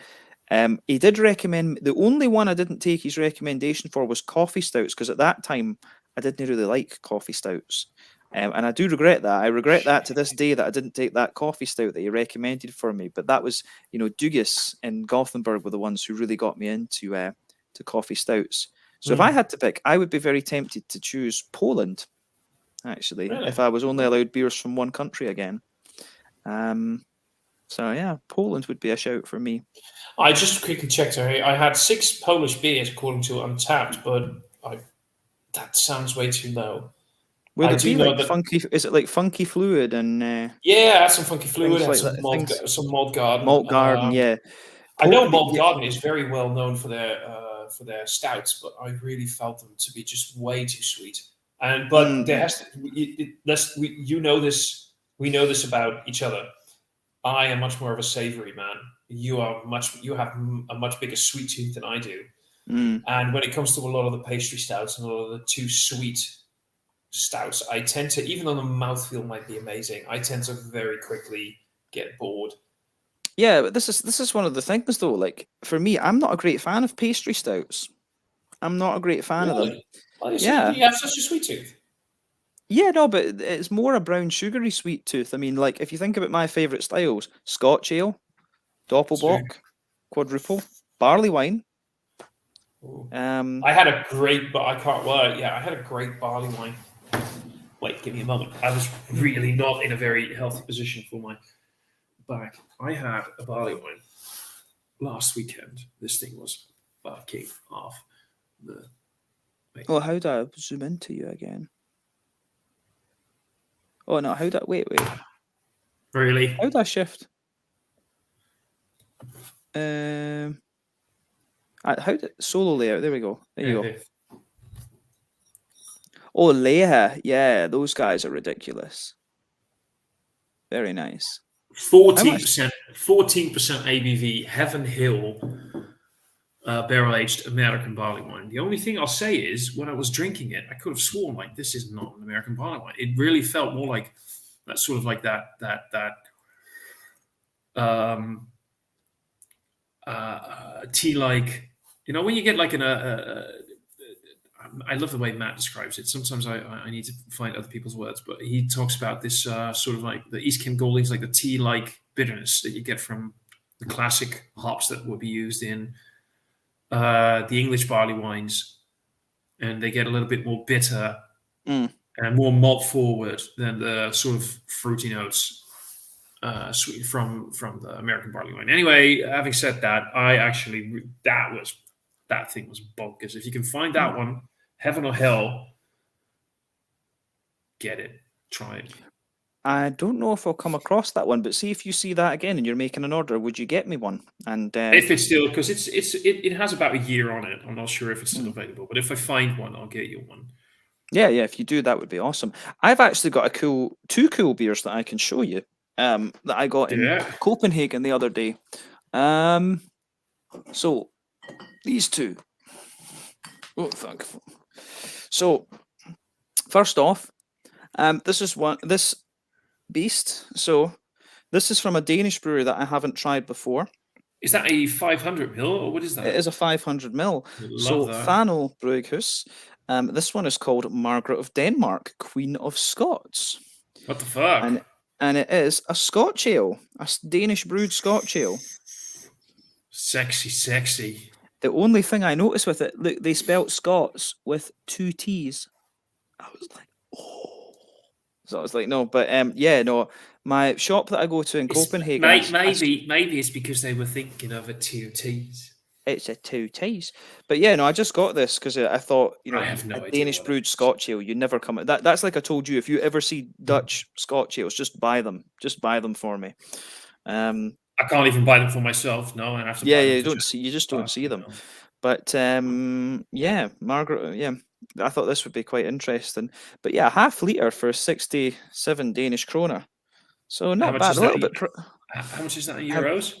He did recommend, the only one I didn't take his recommendation for was coffee stouts, because at that time I didn't really like coffee stouts. And I do regret that. I regret that to this day, that I didn't take that coffee stout that he recommended for me. But that was, Dugas and Gothenburg were the ones who really got me into to coffee stouts. So if I had to pick, I would be very tempted to choose Poland, actually, if I was only allowed beers from one country again. So yeah, Poland would be a shout for me. I just quickly checked. I had 6 Polish beers according to Untapped, but that sounds way too low. Would it be like funky? Is it like Funky Fluid and? Yeah, some Funky Fluid and some Malt Garden. Malt Garden, yeah. I know Malt Garden is very well known for their stouts, but I really felt them to be just way too sweet. But there has to, we know this about each other. I am much more of a savory man. You have a much bigger sweet tooth than I do. And when it comes to a lot of the pastry stouts and a lot of the too sweet stouts, I tend to, even though the mouthfeel might be amazing, I tend to very quickly get bored. Yeah, but this is one of the things though. Like for me, I'm not a great fan of pastry stouts. I'm not a great fan of them. Well, you have such a sweet tooth. Yeah, no, but it's more a brown sugary sweet tooth. I mean, like if you think about my favourite styles: Scotch ale, Doppelbock, quadruple, barley wine. I had a great, but I can't. Well, yeah, I had a great barley wine. Wait, give me a moment. I was really not in a very healthy position for my back. I had a barley wine last weekend. This thing was fucking off. Oh, how do I zoom into you again? Oh no, how do I wait? Really? How do I shift? How did solo layout? There we go. There you go. Oh, Leia. Yeah, those guys are ridiculous. Very nice. 14% ABV, Heaven Hill, barrel-aged American barley wine. The only thing I'll say is, when I was drinking it, I could have sworn like this is not an American barley wine. It really felt more like that, sort of like that tea-like. When you get like I love the way Matt describes it. Sometimes I need to find other people's words, but he talks about this sort of like the East Kent Goldings, like the tea-like bitterness that you get from the classic hops that would be used in the English barley wines, and they get a little bit more bitter and more malt forward than the sort of fruity notes sweet from the American barley wine. Anyway, having said that, that thing was bonkers. If you can find that one, Heaven or Hell, get it, try it. I don't know if I'll come across that one, but see if you see that again and you're making an order, would you get me one? And if it's still, because it has about a year on it, I'm not sure if it's still available. But if I find one, I'll get you one. Yeah, if you do, that would be awesome. I've actually got two cool beers that I can show you. That I got in Copenhagen the other day. So these two. Oh, thankful. So first off, this beast. So this is from a Danish brewery that I haven't tried before. Is that a 500 ml or what is that? It is a 500 ml. So Fanø Bryghus. This one is called Margaret of Denmark, Queen of Scots. What the fuck? And it is a Scotch ale, a Danish brewed Scotch ale. Sexy. The only thing I noticed with it, look, they spelt Scots with 2 T's. I was like, oh. So I was like, no, but no. My shop that I go to in Copenhagen. Maybe it's because they were thinking of a 2 T's. It's a 2 T's. But yeah, no, I just got this because I thought, I have no idea Danish brewed Scotch ale, you never come. That's like I told you, if you ever see Dutch Scotch ales, just buy them. Just buy them for me. I can't even buy them for myself. No, I have to. You just don't see them. No. But Margaret. I thought this would be quite interesting. But yeah, half liter for 67 Danish kroner. So not bad. A little bit. How much is that in euros?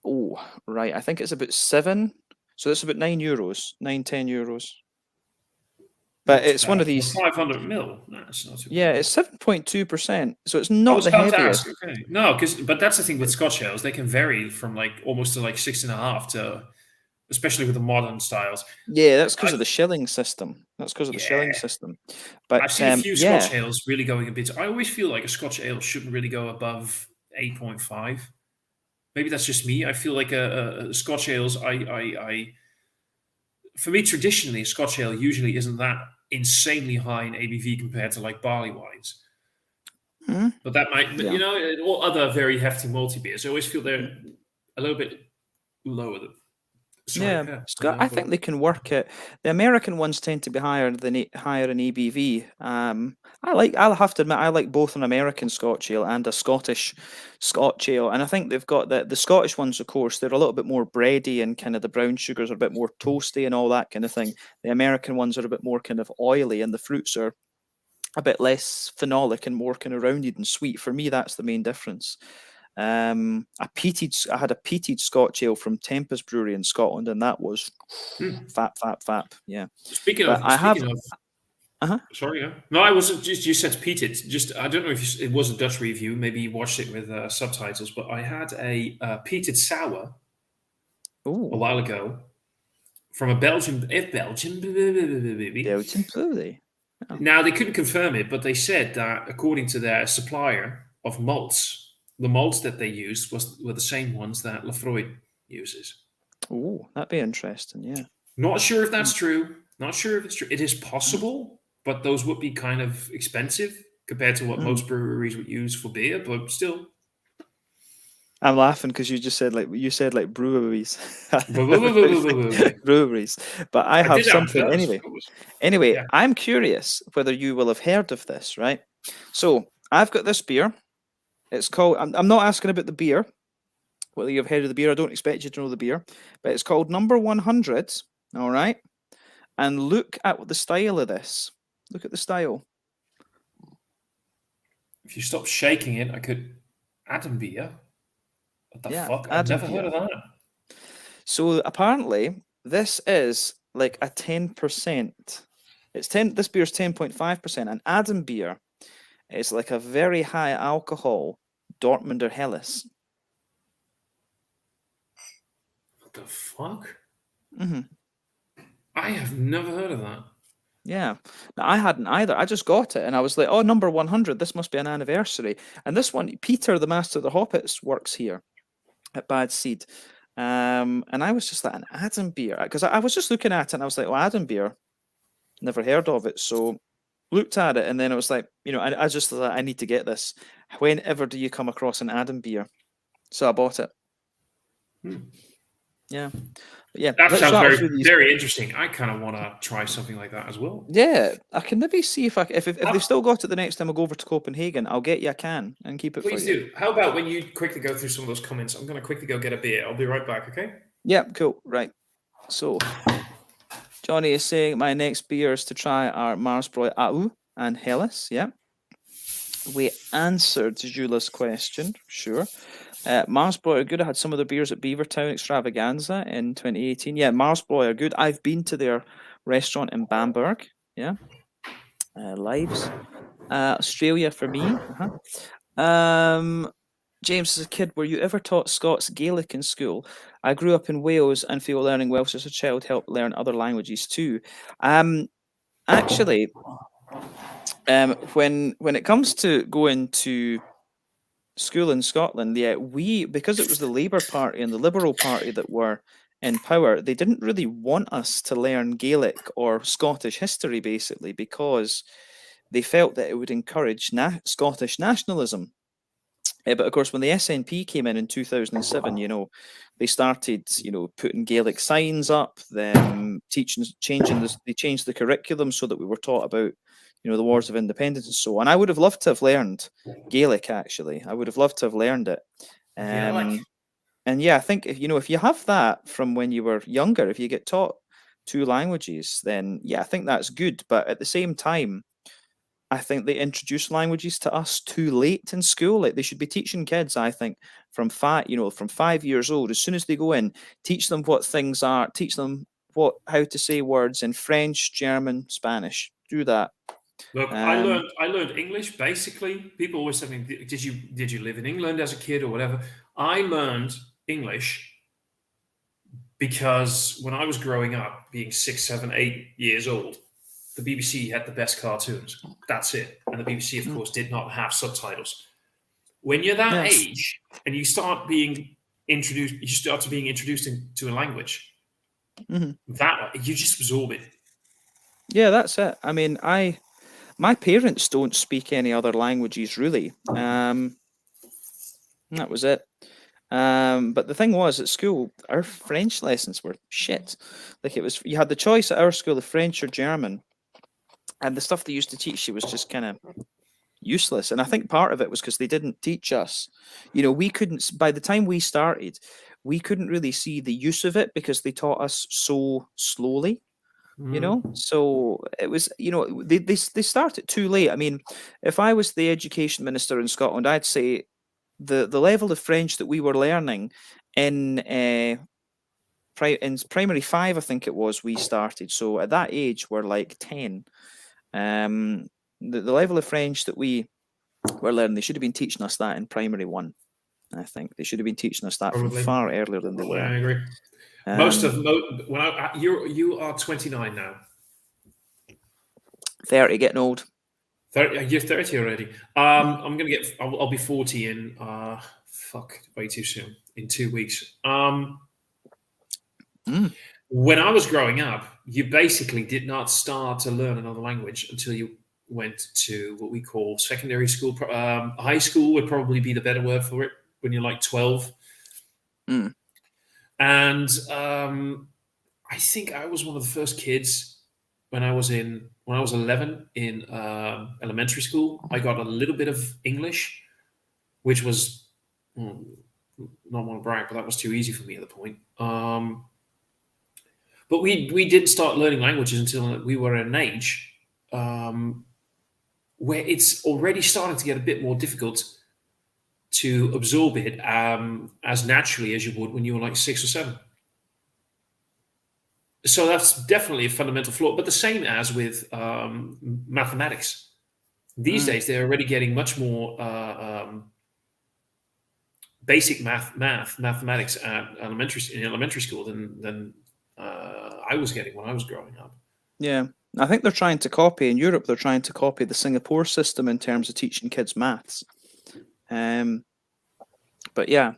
Oh, right. I think it's about 7. So it's about €9, 9-10 euros. But it's one of these 500 ml. No, it's not too Yeah, bad. it's 7.2%, so it's I not was the about to heaviest. ask. Okay, no, but that's the thing with Scotch ales; they can vary from like almost to like 6.5 to, especially with the modern styles. Yeah, that's because of the shilling system. Yeah, But I've seen a few yeah, Scotch ales really going a bit. I always feel like a Scotch ale shouldn't really go above 8.5. Maybe that's just me. I feel like a Scotch ales. For me, traditionally, a Scotch ale usually isn't that insanely high in ABV compared to like barley wines. Mhm. But that might, Yeah. or other very hefty multi beers. I always feel they're a little bit lower. Sorry, Yeah, yeah, I go think on. they can work it. The American ones tend to be higher in ABV. I'll have to admit, I like both an American Scotch ale and a Scottish Scotch ale, and I think they've got the Scottish ones, of course, they're a little bit more bready and kind of the brown sugars are a bit more toasty and all that kind of thing. The American ones are a bit more kind of oily, and the fruits are a bit less phenolic and more kind of rounded and sweet. For me, that's the main difference. I had a peated Scotch ale from Tempest Brewery in Scotland, and that was Hmm. fap. Yeah, Speaking but of, I have. speaking of, Uh-huh. sorry, yeah. No, I wasn't. Just you said peated. Just I don't know if it was a Dutch review. Maybe you watched it with subtitles. But I had a peated sour a Oh, while ago from a Belgian. If Belgian, Belgian Brewery. Oh. now they couldn't confirm it, but they said that according to their supplier of malts, the malts that they used were the same ones that Lafroy uses. Oh, that'd be interesting. Yeah. Not sure if that's Mm. true. Not sure if it's true. It is Uh-huh. possible, but those would be kind of expensive compared to what Mm. most breweries would use for beer. But still, I'm laughing because you said breweries, I breweries. But I have did that on something purpose, of anyway. course. Anyway, Yeah. I'm curious whether you will have heard of this, right? So I've got this beer. It's called. I'm not asking about the beer, whether you've heard of the beer. I don't expect you to know the beer, but it's called Number 100. All right, and look at the style of this. Look at the style. If you stop shaking it, I could add a beer. What the Yeah, fuck? I've Adam never heard beer. of that. So apparently, this is like a 10%. It's 10. This beer's 10.5%, and Adam beer is like a very high alcohol Dortmunder Helles. What the fuck? Hmm. I have never heard of that. Yeah, now, I hadn't either. I just got it, and I was like, "Oh, number 100. This must be an anniversary." And this one, Peter, the master of the hoppets, works here at Bad Seed. And I was just like, an Adam beer, because I was just looking at it, and I was like, "Oh, Adam beer, never heard of it." So looked at it, and then I was like, I just thought I need to get this. Whenever do you come across an Adam beer? So I bought it. Hmm. Yeah, but yeah. That Let's sounds rattle very, through these. very interesting. I kind of want to try something like that as well. Yeah, I can maybe see if they've How- still got it the next time I go over to Copenhagen. I'll get you a can and keep it for Please you. do. How about when you quickly go through some of those comments? I'm going to quickly go get a beer. I'll be right back, okay? Yeah, cool. Right. So Johnny is saying my next beers to try are Marsbroy Au and Helles. Yeah. We answered Jula's question. Sure. Marsbroy are good. I had some of their beers at Beavertown Extravaganza in 2018. Yeah, Marsbroy are good. I've been to their restaurant in Bamberg. Yeah. Lives. Australia for me. James, as a kid, were you ever taught Scots Gaelic in school? I grew up in Wales and feel learning Welsh as a child helped learn other languages too. Actually, when it comes to going to school in Scotland, yeah, because it was the Labour Party and the Liberal Party that were in power, they didn't really want us to learn Gaelic or Scottish history, basically, because they felt that it would encourage Scottish nationalism. But of course, when the SNP came in 2007, they started, putting Gaelic signs up, them changing this. They changed the curriculum so that we were taught about, the wars of independence and so on. I would have loved to have learned Gaelic. Actually, I would have loved to have learned it. Gaelic. And yeah, I think if you have that from when you were younger, if you get taught two languages, then yeah, I think that's good. But at the same time, I think they introduce languages to us too late in school. Like they should be teaching kids, I think, from 5 years old. As soon as they go in, teach them what things are. Teach them how to say words in French, German, Spanish. Do that. Look, I learned English basically. People always say, did you live in England as a kid or whatever? I learned English because when I was growing up, being 6, 7, 8 years old, the BBC had the best cartoons. That's it. And the BBC, of course, did not have subtitles. When you're that age and you start being introduced, into a language, that you just absorb it. Yeah, that's it. I mean, my parents don't speak any other languages really. That was it. But the thing was, at school, our French lessons were shit. Like, you had the choice at our school of French or German, and the stuff they used to teach you was just kind of useless. And I think part of it was because they didn't teach us. We couldn't. By the time we started, we couldn't really see the use of it because they taught us so slowly. So it was, they started too late. I mean, if I was the education minister in Scotland, I'd say the level of French that we were learning in primary 5, I think it was, we started. So at that age, we're like 10. The level of French that we were learning, they should have been teaching us that in primary 1. I think they should have been teaching us that from far earlier than they were. I agree. You are 29 now. 30, getting old. 30, you're 30 already. I'll be 40 in way too soon. In 2 weeks. When I was growing up, you basically did not start to learn another language until you went to what we call secondary school. High school would probably be the better word for it, when you're like 12. And I think I was one of the first kids when I was 11 in elementary school. I got a little bit of English, which was not want to brag, but that was too easy for me at the point. But we didn't start learning languages until we were at an age where it's already starting to get a bit more difficult to absorb it as naturally as you would when you were like 6 or 7. So that's definitely a fundamental flaw, but the same as with mathematics. These days, they're already getting much more basic mathematics at elementary school than I was getting when I was growing up. Yeah, I think they're trying to copy in Europe. They're trying to copy the Singapore system in terms of teaching kids maths. But yeah,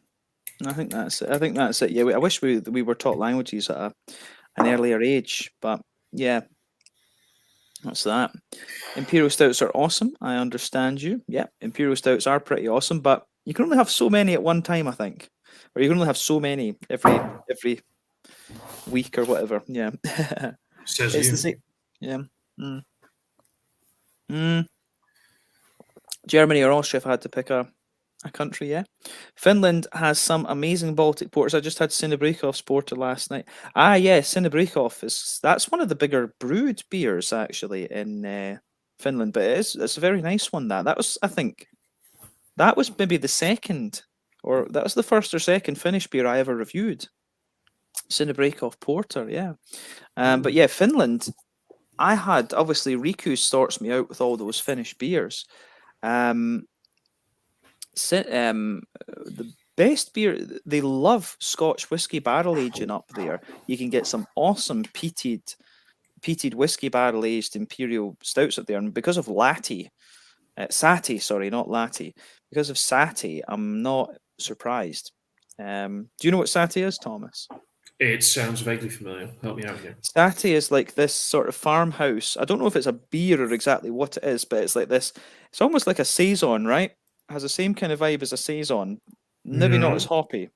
I think that's it. Yeah, I wish we were taught languages at an earlier age, but yeah, that's that. Imperial stouts are awesome. I understand you. Yeah, Imperial stouts are pretty awesome, but you can only have so many at one time, I think, or you can only have so many every week or whatever. Yeah, says it's you. the same. Yeah. Germany or Austria, if I had to pick a country, yeah. Finland has some amazing Baltic porters. I just had Sinebrykov's porter last night. Yeah, Sinebrychov that's one of the bigger brewed beers actually in Finland, but it's a very nice one. That was, I think, that was maybe the second, or that was the first or second Finnish beer I ever reviewed. Sinebrychov porter, yeah. But yeah, Finland. I had, obviously, Riku starts me out with all those Finnish beers. The best beer, they love Scotch whiskey barrel aging up there. You can get some awesome peated whiskey barrel aged imperial stouts up there, and because of Sati, sorry, not Lati, because of Sati, I'm not surprised. Do you know what Sati is, Thomas? It sounds vaguely familiar. Help me out here. Sati is like this sort of farmhouse. I don't know if it's a beer or exactly what it is, but it's like this. It's almost like a saison, right? It has the same kind of vibe as a saison, maybe not as hoppy.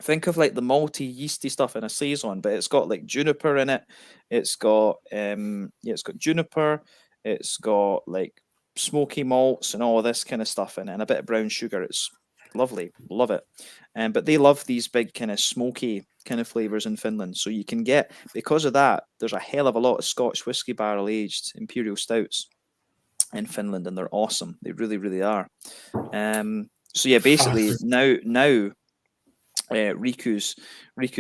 Think of like the malty, yeasty stuff in a saison, but it's got like juniper in it. It's got it's got juniper. It's got like smoky malts and all this kind of stuff in it, and a bit of brown sugar. It's lovely, love it. But they love these big kind of smoky kind of flavors in Finland. So you can get, because of that, there's a hell of a lot of Scotch whiskey barrel aged imperial stouts in Finland, and they're awesome. They really, really are. So yeah, basically now Riku's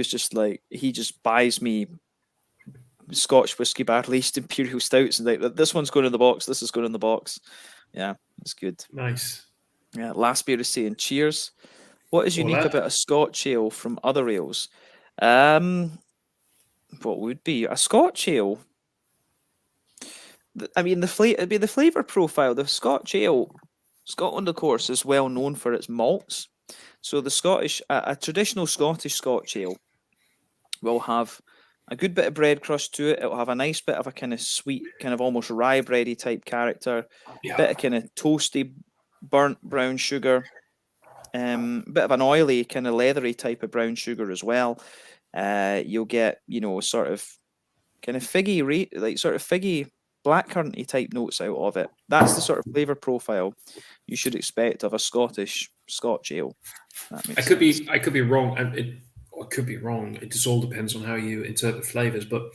just like, he just buys me Scotch whiskey barrel aged imperial stouts, and like this one's going in the box. This is going in the box. Yeah, it's good. Nice. Yeah, last beer is saying cheers. What is unique about a Scotch ale from other ales? What would be a Scotch ale? I mean, it'd be the flavour profile. The Scotch ale, Scotland, of course, is well known for its malts. So the Scottish, a traditional Scottish Scotch ale will have a good bit of bread crust to it. It'll have a nice bit of a kind of sweet, kind of almost rye bready type character. Bit of kind of toasty, burnt brown sugar. Bit of an oily, kind of leathery type of brown sugar as well. You'll get, sort of kind of figgy blackcurranty type notes out of it. That's the sort of flavour profile you should expect of a Scotch ale. I could be wrong, and it could be wrong. It just all depends on how you interpret flavours. But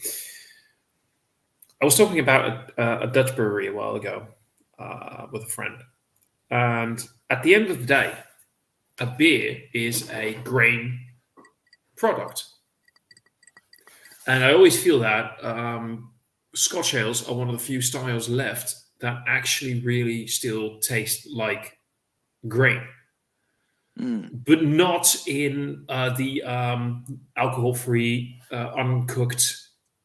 I was talking about a Dutch brewery a while ago with a friend, and at the end of the day, a beer is a grain product, and I always feel that Scotch ales are one of the few styles left that actually really still taste like grain. But not in the alcohol-free, uncooked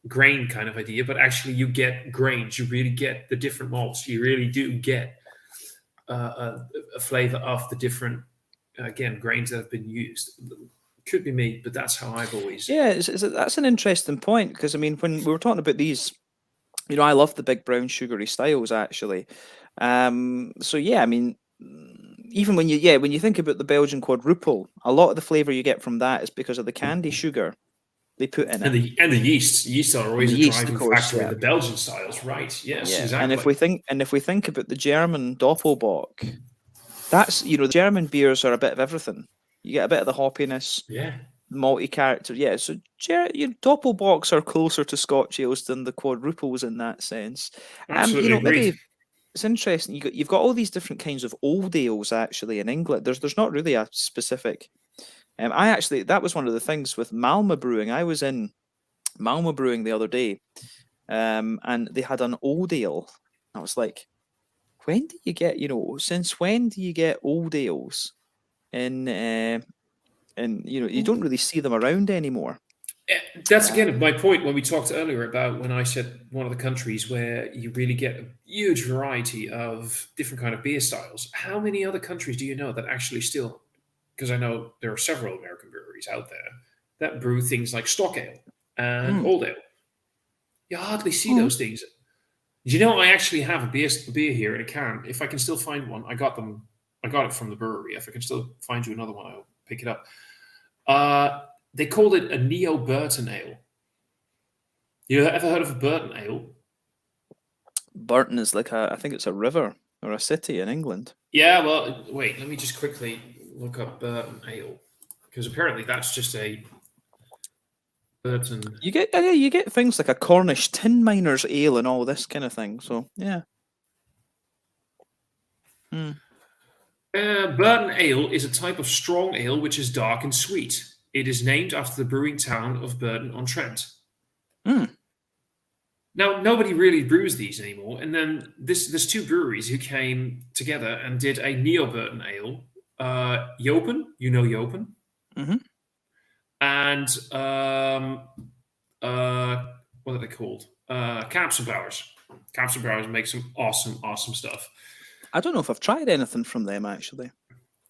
grain kind of idea, but actually you get grains. You really get the different malts. You really do get a flavor of the different, again, grains that have been used. Could be me, but that's how I've always... Yeah, that's an interesting point, because, I mean, when we were talking about these, I love the big brown sugary styles, actually. So, yeah, I mean... Even when you think about the Belgian quadruple, a lot of the flavour you get from that is because of the candy sugar they put in it. And the yeast are always a driving factor in the Belgian styles, right? Yes, exactly. And if we think about the German Doppelbock, that's the German beers are a bit of everything. You get a bit of the hoppiness, malty character. Yeah, so your Doppelbocks are closer to Scotch ales than the quadruples in that sense. Absolutely agreed. It's interesting. You've got all these different kinds of old ales actually in England. There's not really a specific. That was one of the things with Malmö Brewing. I was in Malmö Brewing the other day, and they had an old ale. I was like, when do you get? Since when do you get old ales? And you don't really see them around anymore. That's again my point when we talked earlier about when I said one of the countries where you really get a huge variety of different kind of beer styles. How many other countries do you know that actually still, because I know there are several American breweries out there that brew things like stock ale and old ale. You hardly see those things. I actually have a beer here in a can. If I can still find one, I got it from the brewery. If I can still find you another one, I'll pick it up. They called it a Burton Ale. You ever heard of a Burton Ale? Burton is like I think it's a river or a city in England. Yeah, well, wait, let me just quickly look up Burton Ale, because apparently that's just a Burton. You get things like a Cornish tin miners ale and all this kind of thing. So yeah. Burton Ale is a type of strong ale which is dark and sweet. It is named after the brewing town of Burton-on-Trent. Now, nobody really brews these anymore. And then there's two breweries who came together and did a Neo-Burton Ale. Jopen, Jopen. And what are they called? Capsenbrouwers. Capsenbrouwers make some awesome stuff. I don't know if I've tried anything from them, actually.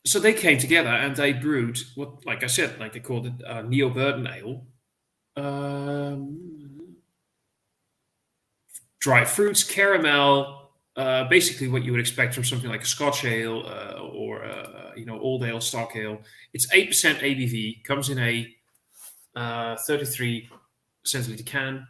So they came together and they brewed what, like I said, like they called it Neo-Burton Ale. Dry fruits, caramel, basically what you would expect from something like a Scotch ale or old ale, stock ale. It's 8% ABV, comes in a 33 centiliter can.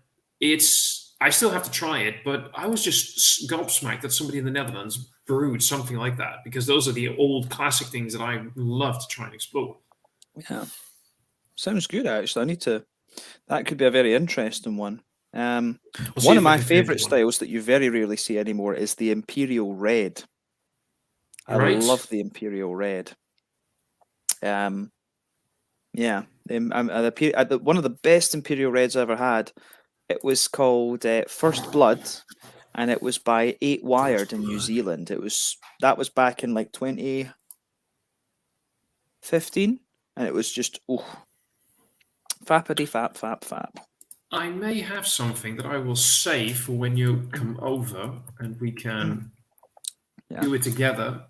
I still have to try it, but I was just gobsmacked that somebody in the Netherlands brewed something like that, because those are the old classic things that I love to try and explore. Yeah, sounds good. Actually, that could be a very interesting one. One of my favorite styles that you very rarely see anymore is the Imperial Red. I love the Imperial Red. One of the best Imperial Reds I ever had It was called First Blood, and it was by 8 Wired in New Zealand. That was back in like 2015, and it was just fappity fap fap fap. I may have something that I will save for when you come over, and we can do it together.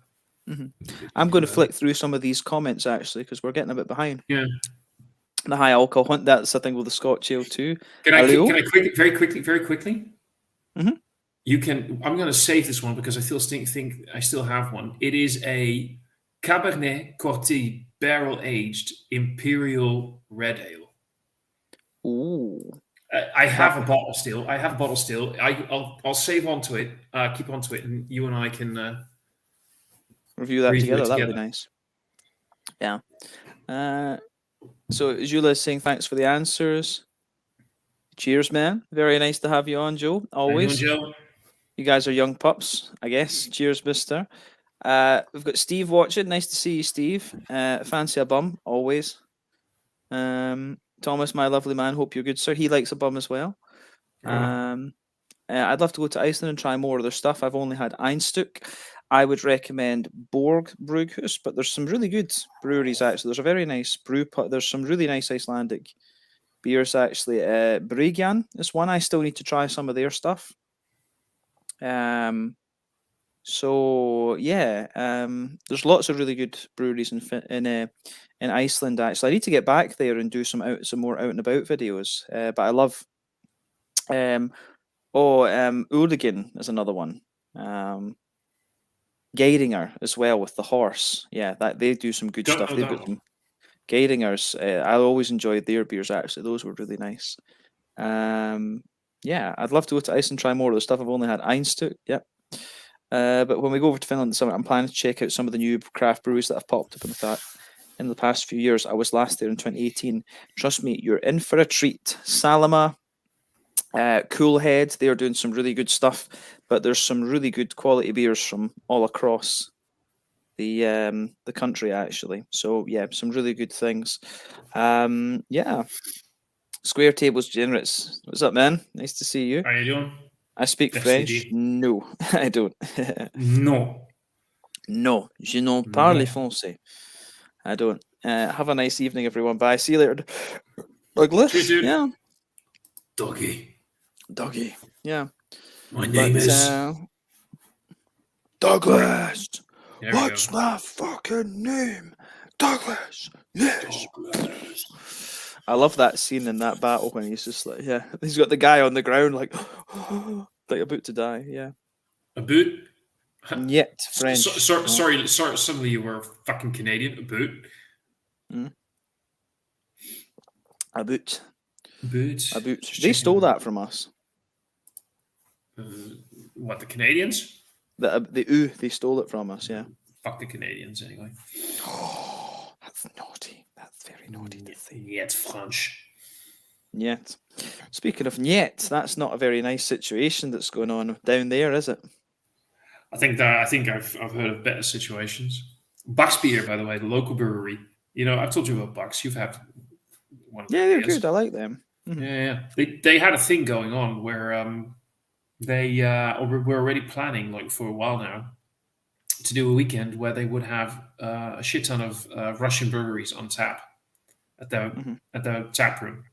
I'm going to flick through some of these comments actually because we're getting a bit behind. Yeah. The high alcohol hunt. That's the thing with the Scotch ale too. Can I very quickly? Mm-hmm. You can. I'm going to save this one because I still think I still have one. It is a Cabernet Corty barrel aged Imperial Red Ale. Ooh. I have a bottle still. I'll save onto it. Keep onto it, and you and I can review that together. That would be nice. Yeah. So Jula is saying thanks for the answers. Cheers, man. Very nice to have you on, Joe. Always. Joe. You guys are young pups, I guess. Cheers, mister. We've got Steve watching. Nice to see you, Steve. Fancy a bum, always. Thomas, my lovely man. Hope you're good, sir. He likes a bum as well. I'd love to go to Iceland and try more of their stuff. I've only had Einstök. I would recommend Borg Brughus, but there's some really good breweries actually. There's a very nice there's some really nice Icelandic beers actually. Bryggjan is one. I still need to try some of their stuff. So yeah, there's lots of really good breweries in Iceland. Actually, I need to get back there and do some more out and about videos. But I love Uligan is another one. Geiringer as well with the horse. Yeah, that they do some good stuff. They've got some Geiringers. I always enjoyed their beers actually. Those were really nice. Yeah, I'd love to go to Iceland and try more of the stuff. I've only had Einstök. Yep. But when we go over to Finland this summer, I'm planning to check out some of the new craft breweries that have popped up in the past few years. I was last there in 2018. Trust me, you're in for a treat. Salama, Coolhead, they're doing some really good stuff, but there's some really good quality beers from all across the country actually. So yeah, some really good things. Yeah. Square Tables Generates. What's up, man? Nice to see you. How are you doing? I speak French. No, I don't. No, je ne parle français. I don't. Have a nice evening, everyone. Bye. See you later. Douglas. Yeah. Doggy. Yeah. My name is Douglas. What's my fucking name? Douglas. Yes. Douglas. I love that scene in that battle when he's just like, yeah, he's got the guy on the ground like, like about to die. Yeah. A boot. Yet French. Sorry. Suddenly you were fucking Canadian. A boot. A boot. A boot. They stole that from us. What, the Canadians? They stole it from us. Yeah. Fuck the Canadians anyway. Oh, that's naughty. That's very naughty to say. Niet French. Yet. Speaking of niet, that's not a very nice situation that's going on down there, is it? I think I've heard of better situations. Buck's Beer, by the way, the local brewery. You know, I've told you about Buck's. You've had one. Yeah, they're good. I like them. Mm-hmm. Yeah. They had a thing going on where they were already planning like for a while now to do a weekend where they would have a shit ton of Russian breweries on tap at the tap room.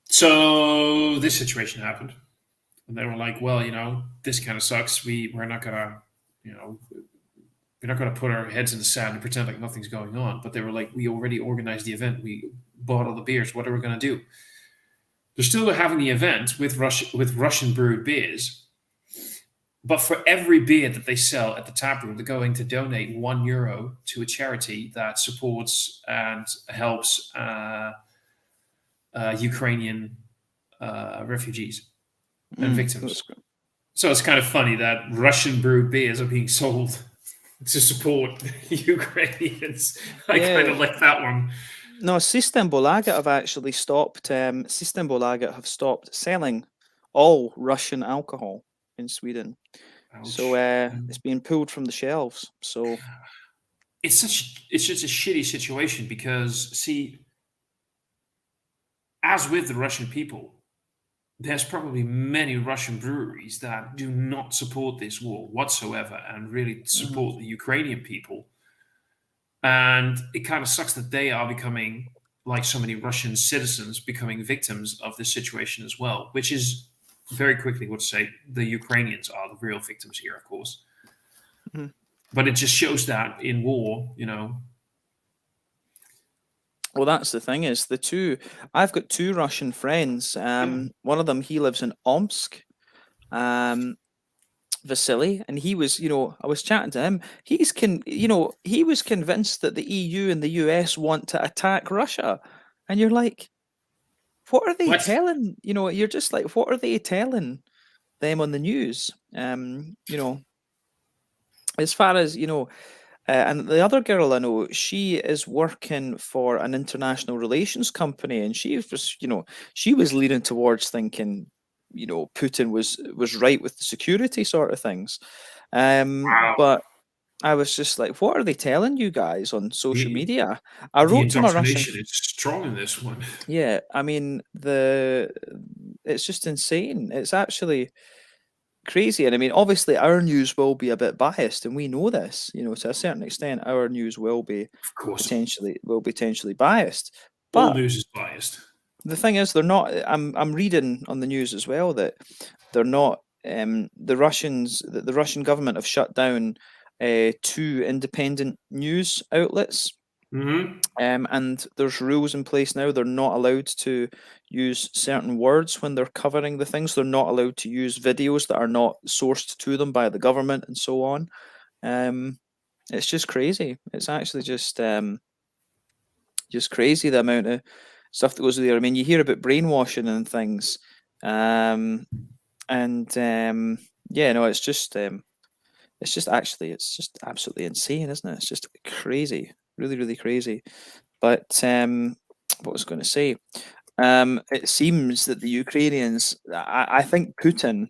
So this situation happened, and they were like, "Well, you know, this kind of sucks. We're not gonna, we're not gonna put our heads in the sand and pretend like nothing's going on." But they were like, "We already organized the event. We bought all the beers. What are we gonna do?" They're still having the event with Russian brewed beers. But for every beer that they sell at the tap room, they're going to donate €1 to a charity that supports and helps Ukrainian refugees and victims. So it's kind of funny that Russian brewed beers are being sold to support Ukrainians. I kind of like that one. No, Systembolaget have actually stopped. Systembolaget have stopped selling all Russian alcohol in Sweden. Ouch. So it's being pulled from the shelves. So it's just a shitty situation because, see, as with the Russian people, there's probably many Russian breweries that do not support this war whatsoever and really support the Ukrainian people. And it kind of sucks that they are becoming, like so many Russian citizens, becoming victims of this situation as well, which is very quickly would say the Ukrainians are the real victims here, of course. But it just shows that in war, Well, that's the thing is I've got two Russian friends. One of them, he lives in Omsk, Vasily, and he was, I was chatting to him. He was convinced that the EU and the US want to attack Russia, and you're like, what are they telling? You're just like, what are they telling them on the news? As far as and the other girl I know, she is working for an international relations company, and she was leaning towards thinking, Putin was right with the security sort of things. wow. But I was just like, what are they telling you guys on social media? I The wrote to my Russian. indoctrination is strong in this one. Yeah, I mean it's just insane. It's actually crazy. And I mean, obviously our news will be a bit biased, and we know this, to a certain extent, our news will be Of course. potentially biased. All But news is biased. the thing is, they're not. I'm reading on the news as well that they're not. The Russian government have shut down 2 independent news outlets. And there's rules in place now. They're not allowed to use certain words when they're covering the things. They're not allowed to use videos that are not sourced to them by the government and so on. It's just crazy. It's actually just crazy the amount of stuff that goes there. I mean, you hear about brainwashing and things, yeah, no, it's just absolutely insane, isn't it? It's just crazy, really, really crazy. But what was I going to say? It seems that the Ukrainians, I think Putin,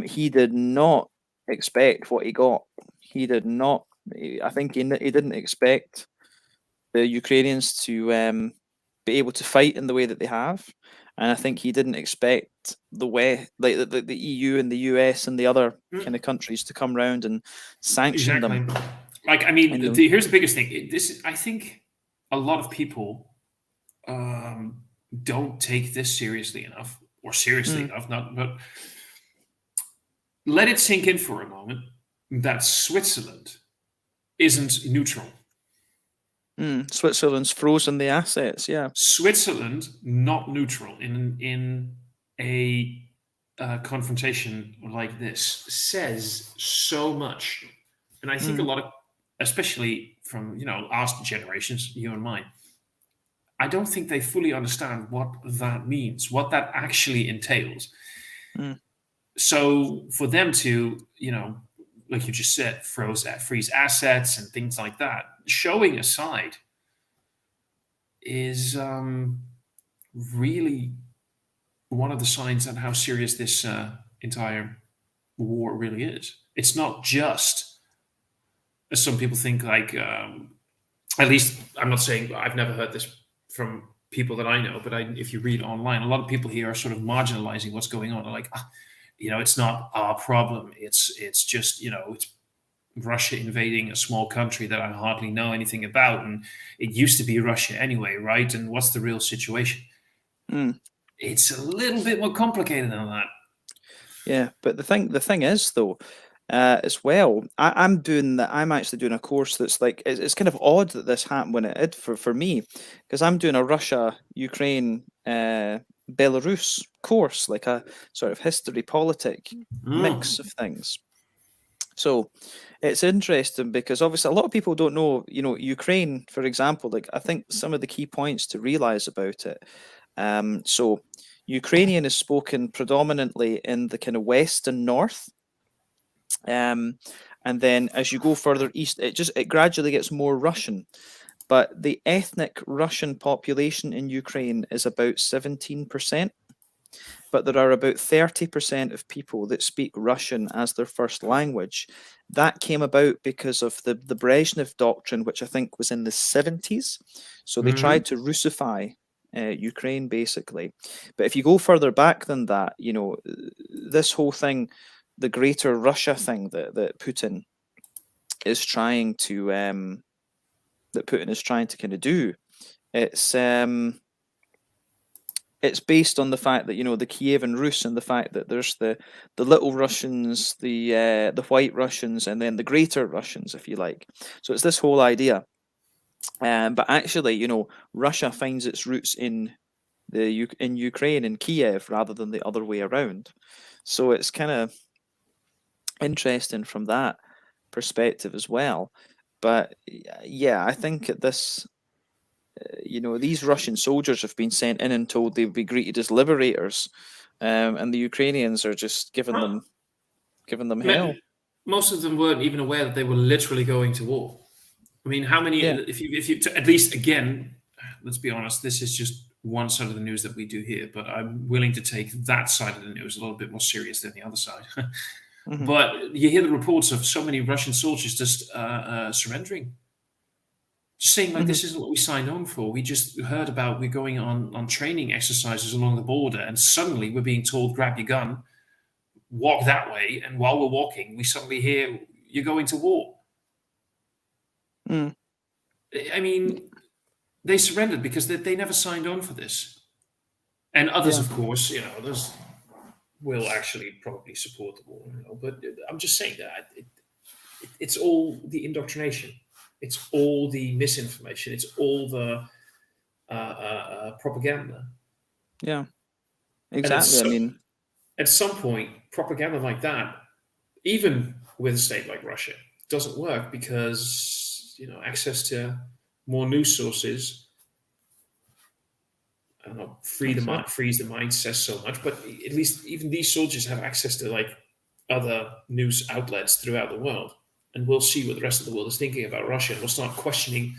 he did not expect what he got. He did not. I think he didn't expect the Ukrainians to be able to fight in the way that they have, and I think he didn't expect the way, like the EU and the US and the other kind of countries to come round and sanction them. Like, I mean, here's the biggest thing. I think a lot of people don't take this seriously enough, or seriously enough. But let it sink in for a moment that Switzerland isn't neutral. Switzerland's frozen the assets. Yeah, Switzerland not neutral in a confrontation like this says so much, and I think a lot of, especially from our generations, you and mine, I don't think they fully understand what that means, what that actually entails. So for them to, like you just said, freeze assets and things like that, showing a side is really one of the signs on how serious this entire war really is. It's not just, as some people think, like, at least I'm not saying, I've never heard this from people that I know, but if you read online, a lot of people here are sort of marginalizing what's going on. They're like, it's not our problem. It's just, it's Russia invading a small country that I hardly know anything about, and it used to be Russia anyway, right? And what's the real situation? It's a little bit more complicated than that. Yeah, but the thing is, though, as well, I'm actually doing a course that's like, it's kind of odd that this happened when it did for me, because I'm doing a Russia, Ukraine, Belarus course, like a sort of history politic mix of things. So it's interesting because obviously a lot of people don't know, Ukraine, for example, like I think some of the key points to realize about it. So Ukrainian is spoken predominantly in the kind of west and north. And then as you go further east, it gradually gets more Russian. But the ethnic Russian population in Ukraine is about 17%. But there are about 30% of people that speak Russian as their first language. That came about because of the Brezhnev doctrine, which I think was in the 70s. So they tried to Russify Ukraine, basically. But if you go further back than that, this whole thing, the Greater Russia thing that Putin is trying to kind of do, it's based on the fact that the Kievan Rus, and the fact that there's the little Russians, the White Russians, and then the Greater Russians, if you like. So it's this whole idea. But actually, Russia finds its roots in Ukraine, in Kiev, rather than the other way around. So it's kind of interesting from that perspective as well. But yeah, I think at this, these Russian soldiers have been sent in and told they'll be greeted as liberators, and the Ukrainians are just giving them hell. Most of them weren't even aware that they were literally going to war. I mean, how many? Yeah. If you at least, again, let's be honest, this is just one side of the news that we do here, but I'm willing to take that side of the news a little bit more serious than the other side. Mm-hmm. But you hear the reports of so many Russian soldiers just surrendering. Just saying, like, this isn't what we signed on for. We just heard about we're going on training exercises along the border, and suddenly we're being told, grab your gun, walk that way, and while we're walking, we suddenly hear you're going to war. I mean, they surrendered because they never signed on for this. And others, of course, others will actually probably support the war. But I'm just saying that it's all the indoctrination. It's all the misinformation. It's all the propaganda. Yeah, exactly. At some point, propaganda like that, even with a state like Russia, doesn't work because access to more news sources. I don't know, freeze the mind says so much, but at least even these soldiers have access to like other news outlets throughout the world. And we'll see what the rest of the world is thinking about Russia. And we'll start questioning,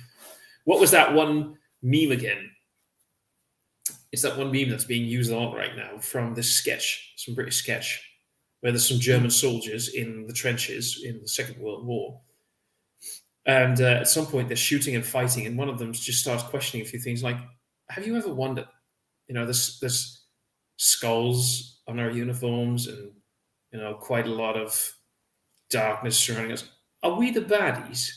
what was that one meme again? It's that one meme that's being used a lot right now from this sketch, some British sketch, where there's some German soldiers in the trenches in the Second World War. And at some point they're shooting and fighting, and one of them just starts questioning a few things like, have you ever wondered, there's skulls on our uniforms and, quite a lot of darkness surrounding us. Are we the baddies?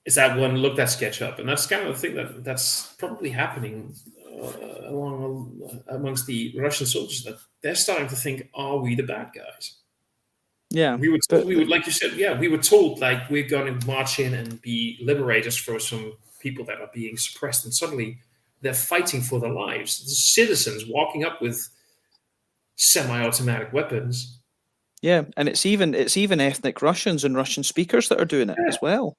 Is that one? Look that sketch up, and that's kind of the thing that's probably happening amongst the Russian soldiers, that they're starting to think, are we the bad guys? Yeah, we would, like you said, we were told like we're going to march in and be liberators for some people that are being suppressed, and suddenly they're fighting for their lives. The citizens walking up with semi-automatic weapons. Yeah, and it's even ethnic Russians and Russian speakers that are doing it as well.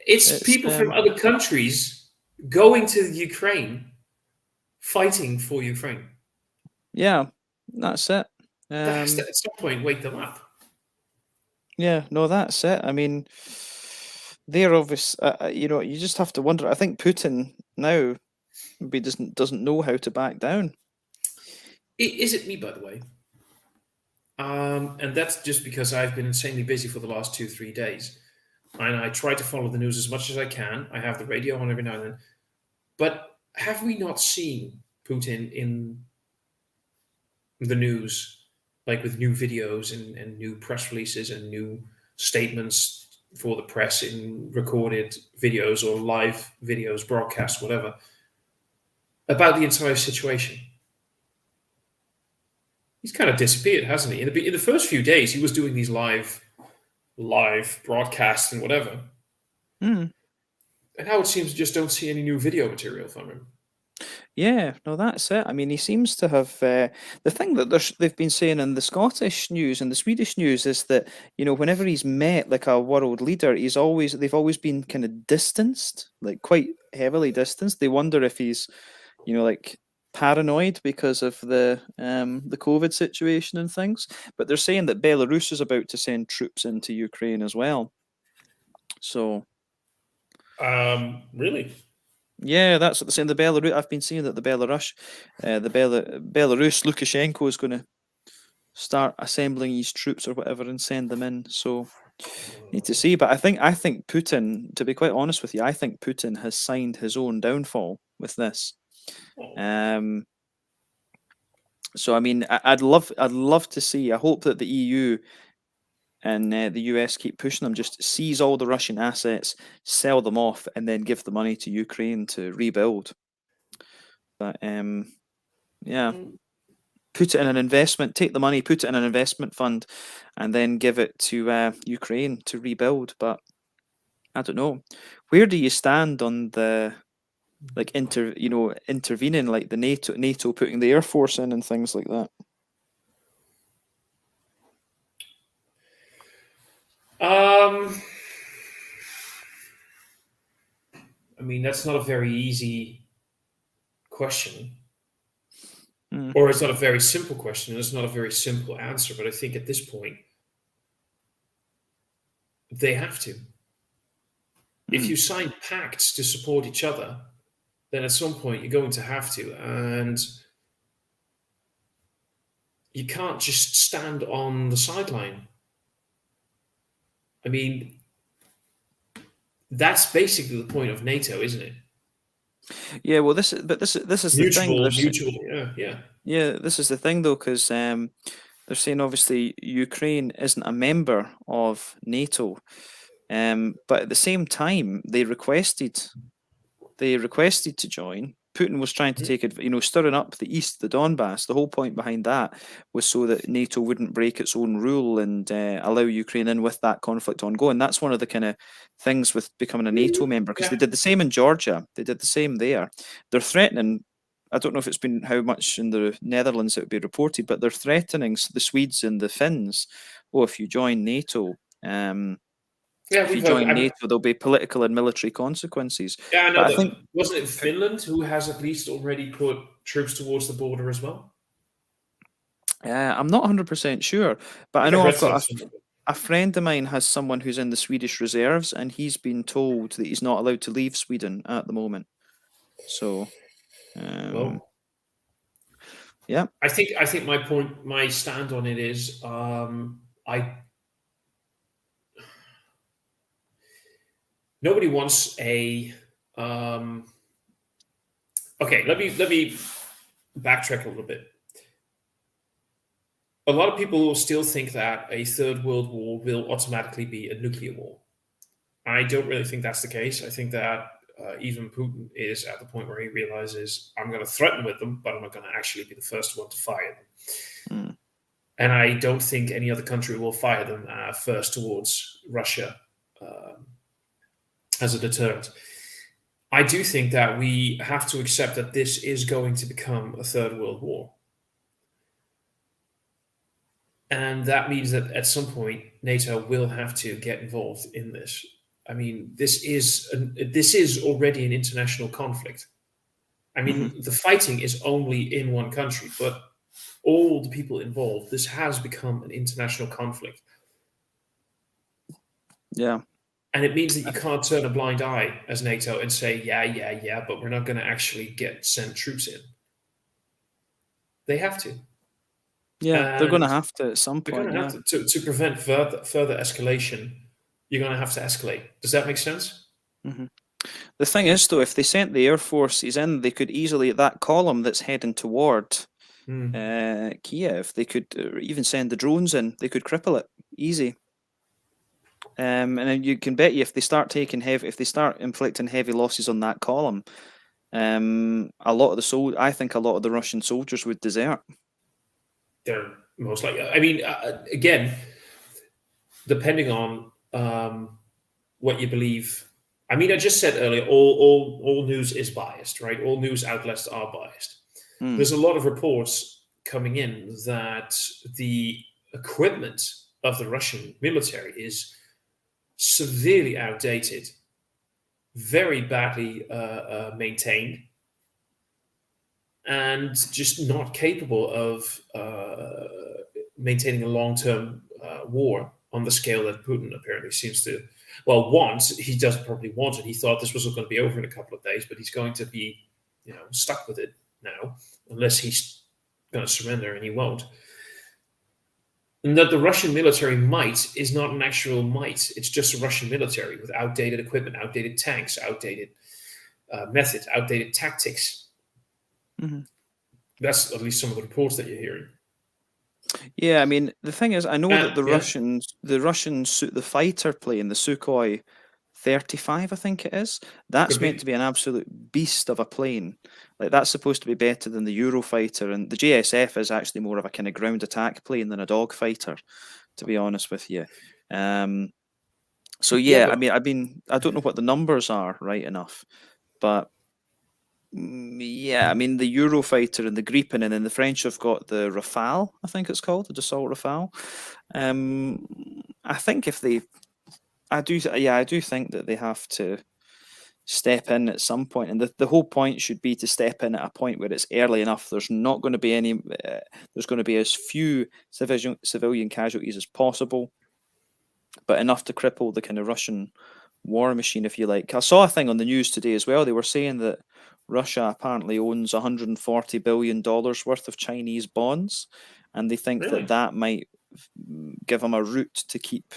It's people from other countries going to Ukraine, fighting for Ukraine. Yeah, that's it. At some point, wake them up. Yeah, no, that's it. I mean, they're obvious. You just have to wonder. I think Putin now maybe doesn't know how to back down. Is it me, by the way? And that's just because I've been insanely busy for the last 2-3 days. And I try to follow the news as much as I can. I have the radio on every now and then. But have we not seen Putin in the news, like with new videos and new press releases and new statements for the press in recorded videos or live videos, broadcasts, whatever, about the entire situation? He's kind of disappeared, hasn't he? In the first few days, he was doing these live broadcasts and whatever. And now it seems you just don't see any new video material from him. Yeah, no, that's it. I mean, he seems to have the thing that they've been saying in the Scottish news and the Swedish news is that whenever he's met like a world leader, they've always been kind of distanced, like quite heavily distanced. They wonder if he's like paranoid because of the COVID situation and things. But they're saying that Belarus is about to send troops into Ukraine as well. So, really? Yeah, that's what they're saying. The Belarus. I've been seeing that the Belarus Lukashenko is going to start assembling his troops or whatever and send them in. So need to see. But I think Putin, to be quite honest with you, I think Putin has signed his own downfall. with this. So I mean, I'd love to see. I hope that the EU and the US keep pushing them. Just seize all the Russian assets, sell them off, and then give the money to Ukraine to rebuild. But yeah, put it in an investment. Take the money, put it in an investment fund, and then give it to Ukraine to rebuild. But I don't know. Where do you stand on the intervening, like the NATO putting the Air Force in and things like that? I mean, that's not a very easy question. Or it's not a very simple question, and it's not a very simple answer. But I think at this point, they have to. If you sign pacts to support each other, then at some point you're going to have to. And you can't just stand on the sideline. I mean, that's basically the point of NATO, isn't it? Yeah, well, this is the thing. Mutual, yeah. Yeah, this is the thing though, because they're saying obviously Ukraine isn't a member of NATO, but at the same time they requested to join. Putin was trying to take it, stirring up the east, the Donbass. The whole point behind that was so that NATO wouldn't break its own rule and allow Ukraine in with that conflict ongoing. That's one of the kind of things with becoming a NATO member, because they did the same in Georgia. They did the same there. They're threatening. I don't know if it's been how much in the Netherlands it would be reported, but they're threatening the Swedes and the Finns. Oh, if you join NATO, if you join NATO, there'll be political and military consequences. Yeah, I know. I think wasn't it Finland who has at least already put troops towards the border as well? I'm not 100% sure, but I know I've got a friend of mine has someone who's in the Swedish reserves, and he's been told that he's not allowed to leave Sweden at the moment. So, yeah. I think my stand on it is nobody wants a. Okay, let me backtrack a little bit. A lot of people still think that a third world war will automatically be a nuclear war. I don't really think that's the case. I think that even Putin is at the point where he realizes, I'm going to threaten with them, but I'm not going to actually be the first one to fire them. And I don't think any other country will fire them first towards Russia as a deterrent. I do think that we have to accept that this is going to become a third world war. And that means that at some point, NATO will have to get involved in this. I mean, this is already an international conflict. I mean, the fighting is only in one country, but all the people involved, this has become an international conflict. Yeah. And it means that you can't turn a blind eye as NATO and say, yeah, but we're not going to actually send troops in. They have to. Yeah, they're going to have to at some point. They're going to have to prevent further escalation. You're going to have to escalate. Does that make sense? The thing is, though, if they sent the Air Forces in, they could easily, that column that's heading toward Kiev, they could even send the drones in. They could cripple it easy. And then you can bet you if they start inflicting heavy losses on that column, I think a lot of the Russian soldiers would desert. They're most likely. I mean, again, depending on what you believe. I mean, I just said earlier, all news is biased, right? All news outlets are biased. There's a lot of reports coming in that the equipment of the Russian military is severely outdated, very badly maintained, and just not capable of maintaining a long-term war on the scale that Putin apparently seems to, he doesn't probably want it. He thought this was going to be over in a couple of days, but he's going to be, stuck with it now, unless he's going to surrender, and he won't. And that the Russian military might is not an actual might. It's just a Russian military with outdated equipment, outdated tanks, outdated methods, outdated tactics. Mm-hmm. That's at least some of the reports that you're hearing. Yeah, I mean, the thing is, I know that the Russians, the fighter plane, the Sukhoi 35, I think it is, that's meant to be an absolute beast of a plane. Like, that's supposed to be better than the Eurofighter, and the JSF is actually more of a kind of ground attack plane than a dogfighter, to be honest with you. So yeah, I mean, I don't know what the numbers are right enough, but yeah, I mean, the Eurofighter and the Gripen, and then the French have got the Rafale, I think it's called, the Dassault Rafale. I think I do think that they have to step in at some point, and the whole point should be to step in at a point where it's early enough. There's not going to be any. There's going to be as few civilian casualties as possible, but enough to cripple the kind of Russian war machine, if you like. I saw a thing on the news today as well. They were saying that Russia apparently owns $140 billion worth of Chinese bonds, and they think that might give them a route to keep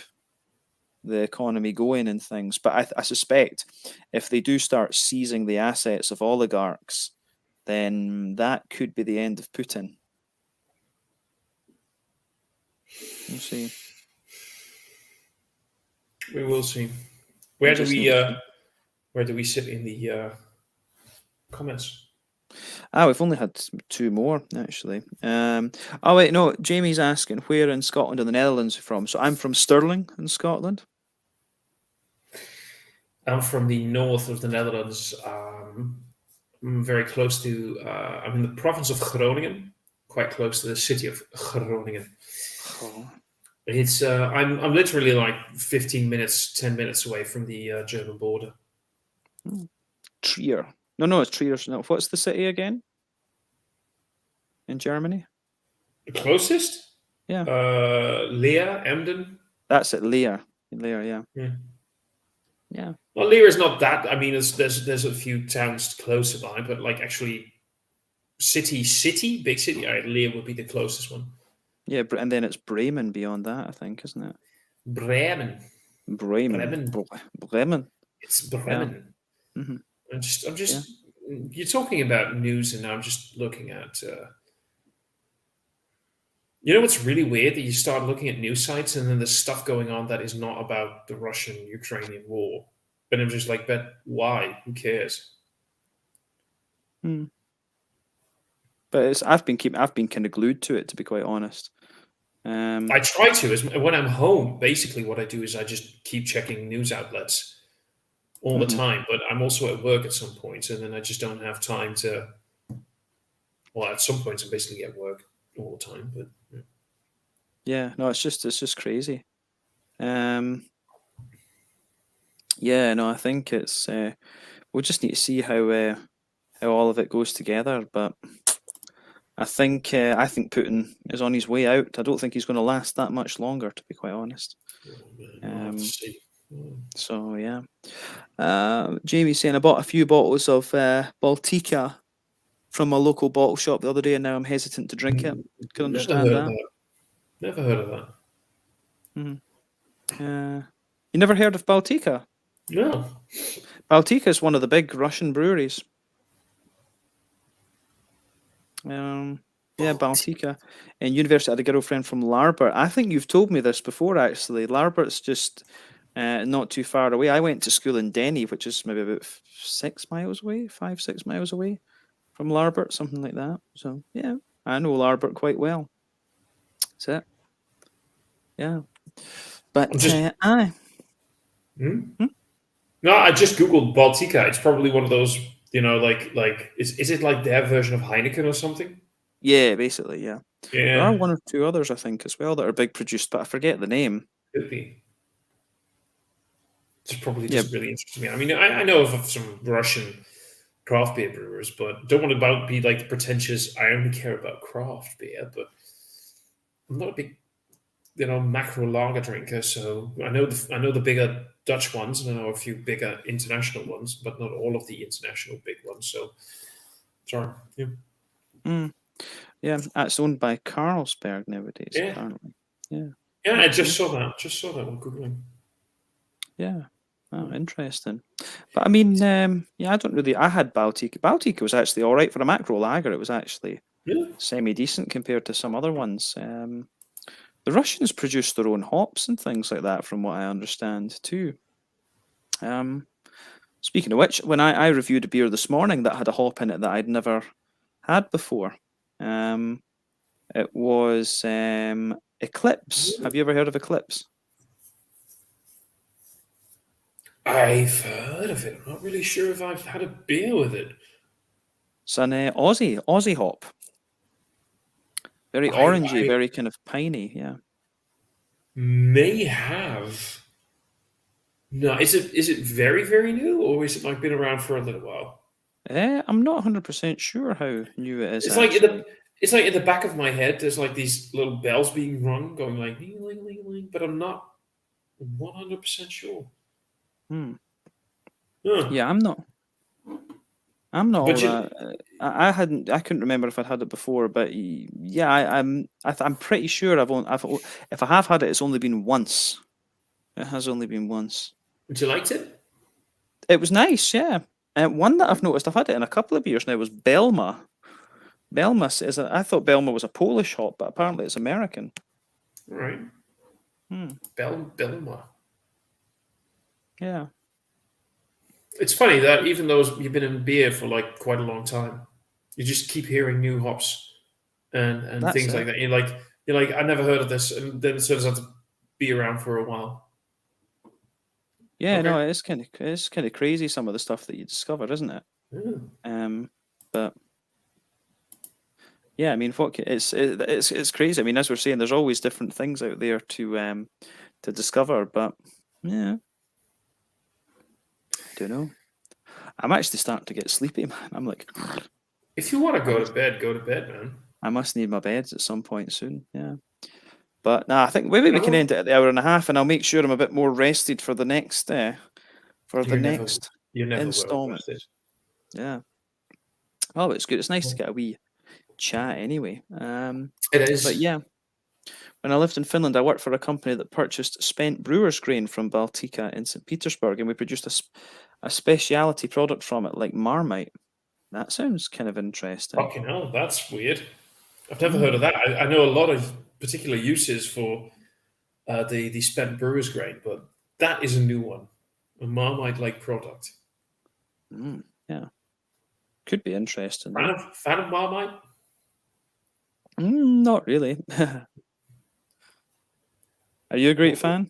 the economy going and things. But I suspect if they do start seizing the assets of oligarchs, then that could be the end of Putin. We'll see. We will see. Where do we sit in the comments? We've only had 2 more, actually. Oh, wait, no. Jamie's asking, where in Scotland or the Netherlands are you from? So I'm from Stirling in Scotland. I'm from the north of the Netherlands. I'm very close to, I'm in the province of Groningen, quite close to the city of Groningen. Oh. It's I'm literally like 10 minutes away from the German border. Trier. No, it's Trier. No, what's the city again? In Germany? The closest? Yeah. Leer, Emden. That's it, Leer. Leer, yeah. Yeah. Well, Leer is not that. I mean, there's a few towns closer by, but like actually, big city. Leer would be the closest one. Yeah, and then it's Bremen beyond that, I think, isn't it? Bremen. It's Bremen. Yeah. Mm-hmm. I'm just. Yeah. You're talking about news, and I'm just looking at. You know what's really weird? That you start looking at news sites, and then there's stuff going on that is not about the Russian-Ukrainian war. But I'm just like, but why? Who cares? But I've been kind of glued to it, to be quite honest. I try to. When I'm home, basically what I do is I just keep checking news outlets all the time. But I'm also at work at some points, and then I just don't have time to. Well, at some points, I'm basically at work all the time. But yeah, no, it's just crazy. Yeah, no, I think it's. We'll just need to see how all of it goes together, but. I think Putin is on his way out. I don't think he's going to last that much longer, to be quite honest. So yeah, Jamie's saying I bought a few bottles of Baltica from a local bottle shop the other day, and now I'm hesitant to drink it. Can understand that. Never heard of that. Mm-hmm. You never heard of Baltica? No. Baltica is one of the big Russian breweries. Yeah, Baltica. And university, I had a girlfriend from Larbert. I think you've told me this before, actually. Larbert's just not too far away. I went to school in Denny, which is maybe about 6 miles away, 5-6 miles away from Larbert, something like that. So, yeah, I know Larbert quite well. That's it. Yeah. But, aye. No, I just Googled Baltica. It's probably one of those... You know, like is it like their version of Heineken or something? Yeah, basically, yeah. Yeah. There are 1 or 2 others, I think, as well, that are big produced, but I forget the name. Could be. It's probably just really interesting to me. I mean, I know of some Russian craft beer brewers, but don't want to be like the pretentious. I only care about craft beer, but I'm not a big, macro lager drinker. So I know the bigger Dutch ones, and I know a few bigger international ones, but not all of the international big ones. So, sorry. Yeah. Yeah, it's owned by Carlsberg nowadays, apparently. Yeah. Yeah, I just saw that. Just saw that on Googling. Yeah. Oh, interesting. But I mean, yeah, I don't really. I had Baltica. Baltica was actually all right for a macro lager. It was actually semi-decent compared to some other ones. The Russians produce their own hops and things like that, from what I understand too. Speaking of which, when I reviewed a beer this morning that had a hop in it that I'd never had before, it was Eclipse. Have you ever heard of Eclipse? I've heard of it. I'm not really sure if I've had a beer with it. It's an Aussie hop. Very orangey, very kind of piney, yeah. May have. No, is it very, very new, or is it like been around for a little while? I'm not 100% sure how new it is. It's like in the back of my head. There's like these little bells being rung, going like ling ling ling ling, but I'm not 100% sure. Yeah, I'm not. I couldn't remember if I'd had it before, but yeah, I'm pretty sure if I have had it, it's only been once. It has only been once. Would you liked it? It was nice, yeah. And one that I've noticed, I've had it in a couple of beers now, was Belma. Belma I thought Belma was a Polish hop, but apparently it's American. Right. Belma. Yeah. It's funny that even though you've been in beer for like quite a long time, you just keep hearing new hops and things like that. You're like, I never heard of this, and then it turns out to be around for a while. Yeah, no, it's kind of crazy, some of the stuff that you discover, isn't it? But yeah, I mean, it's crazy. I mean, as we're saying, there's always different things out there to discover. But yeah, I don't know. I'm actually starting to get sleepy, man. I'm like, if you want to go to bed, man. I must need my beds at some point soon. Yeah. But I think maybe we can end it at the hour and a half, and I'll make sure I'm a bit more rested for the next installment. Yeah. Oh, it's good. It's nice to get a wee chat anyway. It is. But yeah, when I lived in Finland, I worked for a company that purchased spent brewer's grain from Baltica in St. Petersburg, and we produced a speciality product from it, like Marmite. That sounds kind of interesting. Fucking hell, that's weird. I've never heard of that. I know a lot of particular uses for the spent brewer's grain, but that is a new one. A Marmite-like product. Yeah. Could be interesting. Fan of Marmite? Not really. Are you a great fan?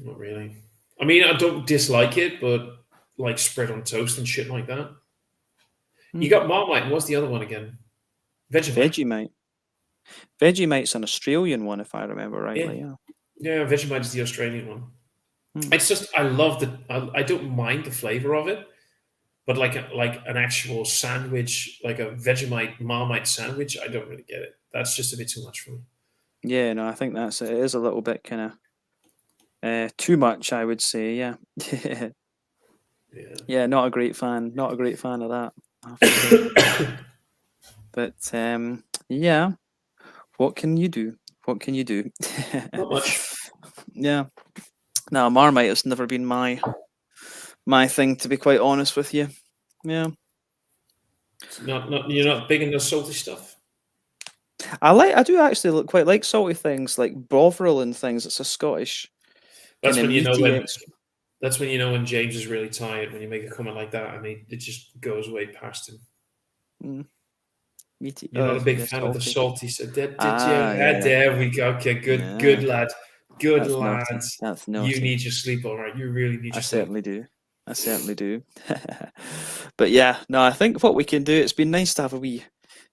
Not really. I mean, I don't dislike it, but like spread on toast and shit like that. You got Marmite, and what's the other one again? Vegemite. Vegemite's an Australian one, if I remember rightly. Yeah, Vegemite is the Australian one. It's just I love I don't mind the flavor of it, but like an actual sandwich, like a Vegemite Marmite sandwich, I don't really get it. That's just a bit too much for me. Yeah, no, I think it is a little bit kind of too much, I would say. Yeah. Yeah, not a great fan. Not a great fan of that. But yeah, what can you do? What can you do? Not much. Yeah. No, Marmite has never been my thing, to be quite honest with you. Yeah. You're not big into salty stuff? I do actually quite like salty things, like Bovril and things. It's a Scottish. That's when you know that's when you know when James is really tired, when you make a comment like that, and it just goes way past him. Meaty. You're not a big fan of the salty. So there we go. Okay, good lad. Good lad. That's naughty. You need your sleep, all right. You really need your sleep. I certainly do. But yeah, no, I think what we can do, it's been nice to have a wee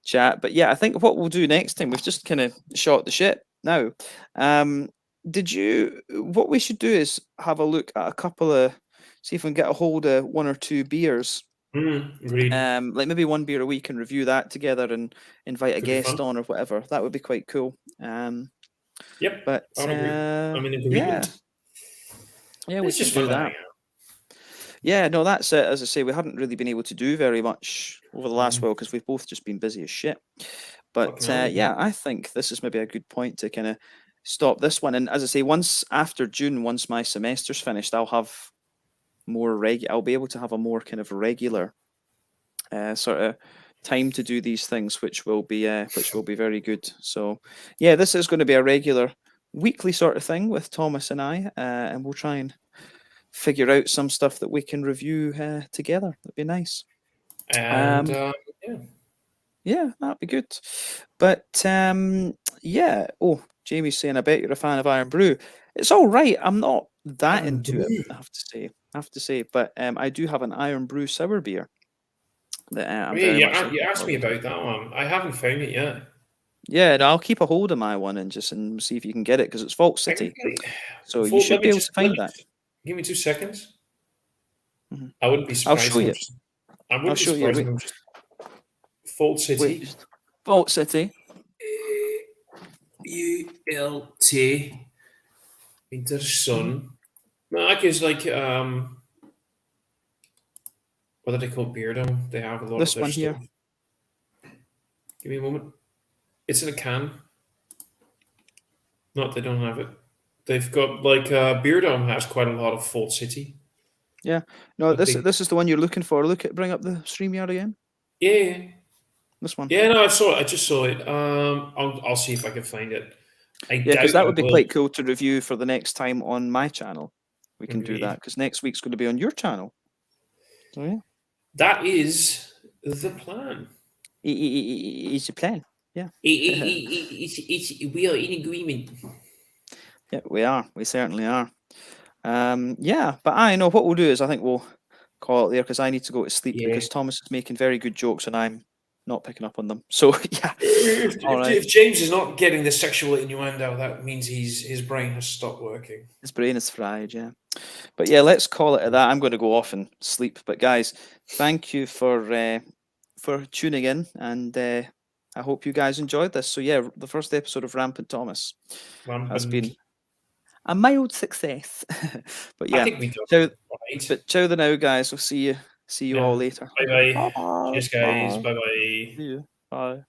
chat. But yeah, I think what we'll do next time, we've just kind of shot the shit now. What we should do is have a look at see if we can get a hold of one or two beers. Agreed. Like maybe one beer a week and review that together and invite a guest on or whatever. That would be quite cool. Yep. But I'm in agreement. Yeah, we should do that. Yeah, no, that's it. As I say, we haven't really been able to do very much over the last while because we've both just been busy as shit. But yeah, I think this is maybe a good point to kind of stop this one. And as I say, once after June, once my semester's finished, I'll have more regular. I'll be able to have a more kind of regular sort of time to do these things, which will be very good. So yeah, this is going to be a regular weekly sort of thing with Thomas and I, and we'll try and figure out some stuff that we can review together. That'd be nice. And yeah, that'd be good. But yeah. Oh, Jamie's saying, I bet you're a fan of Iron Brew. It's all right. I'm not that into it, I have to say. But I do have an Iron Brew sour beer that I'm very much you asked me about that one. I haven't found it yet. Yeah, no, I'll keep a hold of my one and see if you can get it, because it's Vault City. So you should be able to find that. Give me 2 seconds. Mm-hmm. I wouldn't be surprised. I'll show you. I wouldn't be surprised if I'm just Vault City. Wait, Vault City. ULT. Winter Sun. No, that is like what do they call beer dome? They have a lot this of their one stuff. here. Give me a moment. It's in a can. No, they don't have it. They've got like Beer Dome has quite a lot of Vault City. Yeah. No, this is the one you're looking for. Bring up the StreamYard again. Yeah. This one. Yeah, no, I saw it. I just saw it. I'll see if I can find it. Because that would be quite cool to review for the next time on my channel. We can do that, because next week's going to be on your channel. So yeah. That is the plan. It's a plan. Yeah. We are in agreement. Yeah, we are. We certainly are. Yeah, but I know what we'll do is I think we'll call it there, because I need to go to sleep because Thomas is making very good jokes and I'm not picking up on them. So yeah. If James is not getting the sexual innuendo, that means his brain has stopped working. His brain is fried, yeah. But yeah, let's call it at that. I'm going to go off and sleep. But guys, thank you for tuning in, and I hope you guys enjoyed this. So yeah, the first episode of RampantThomas has been a mild success. But yeah, I think we got but ciao the now, guys. We'll see you all later. Bye bye. Cheers, guys. Bye bye. See you. Bye.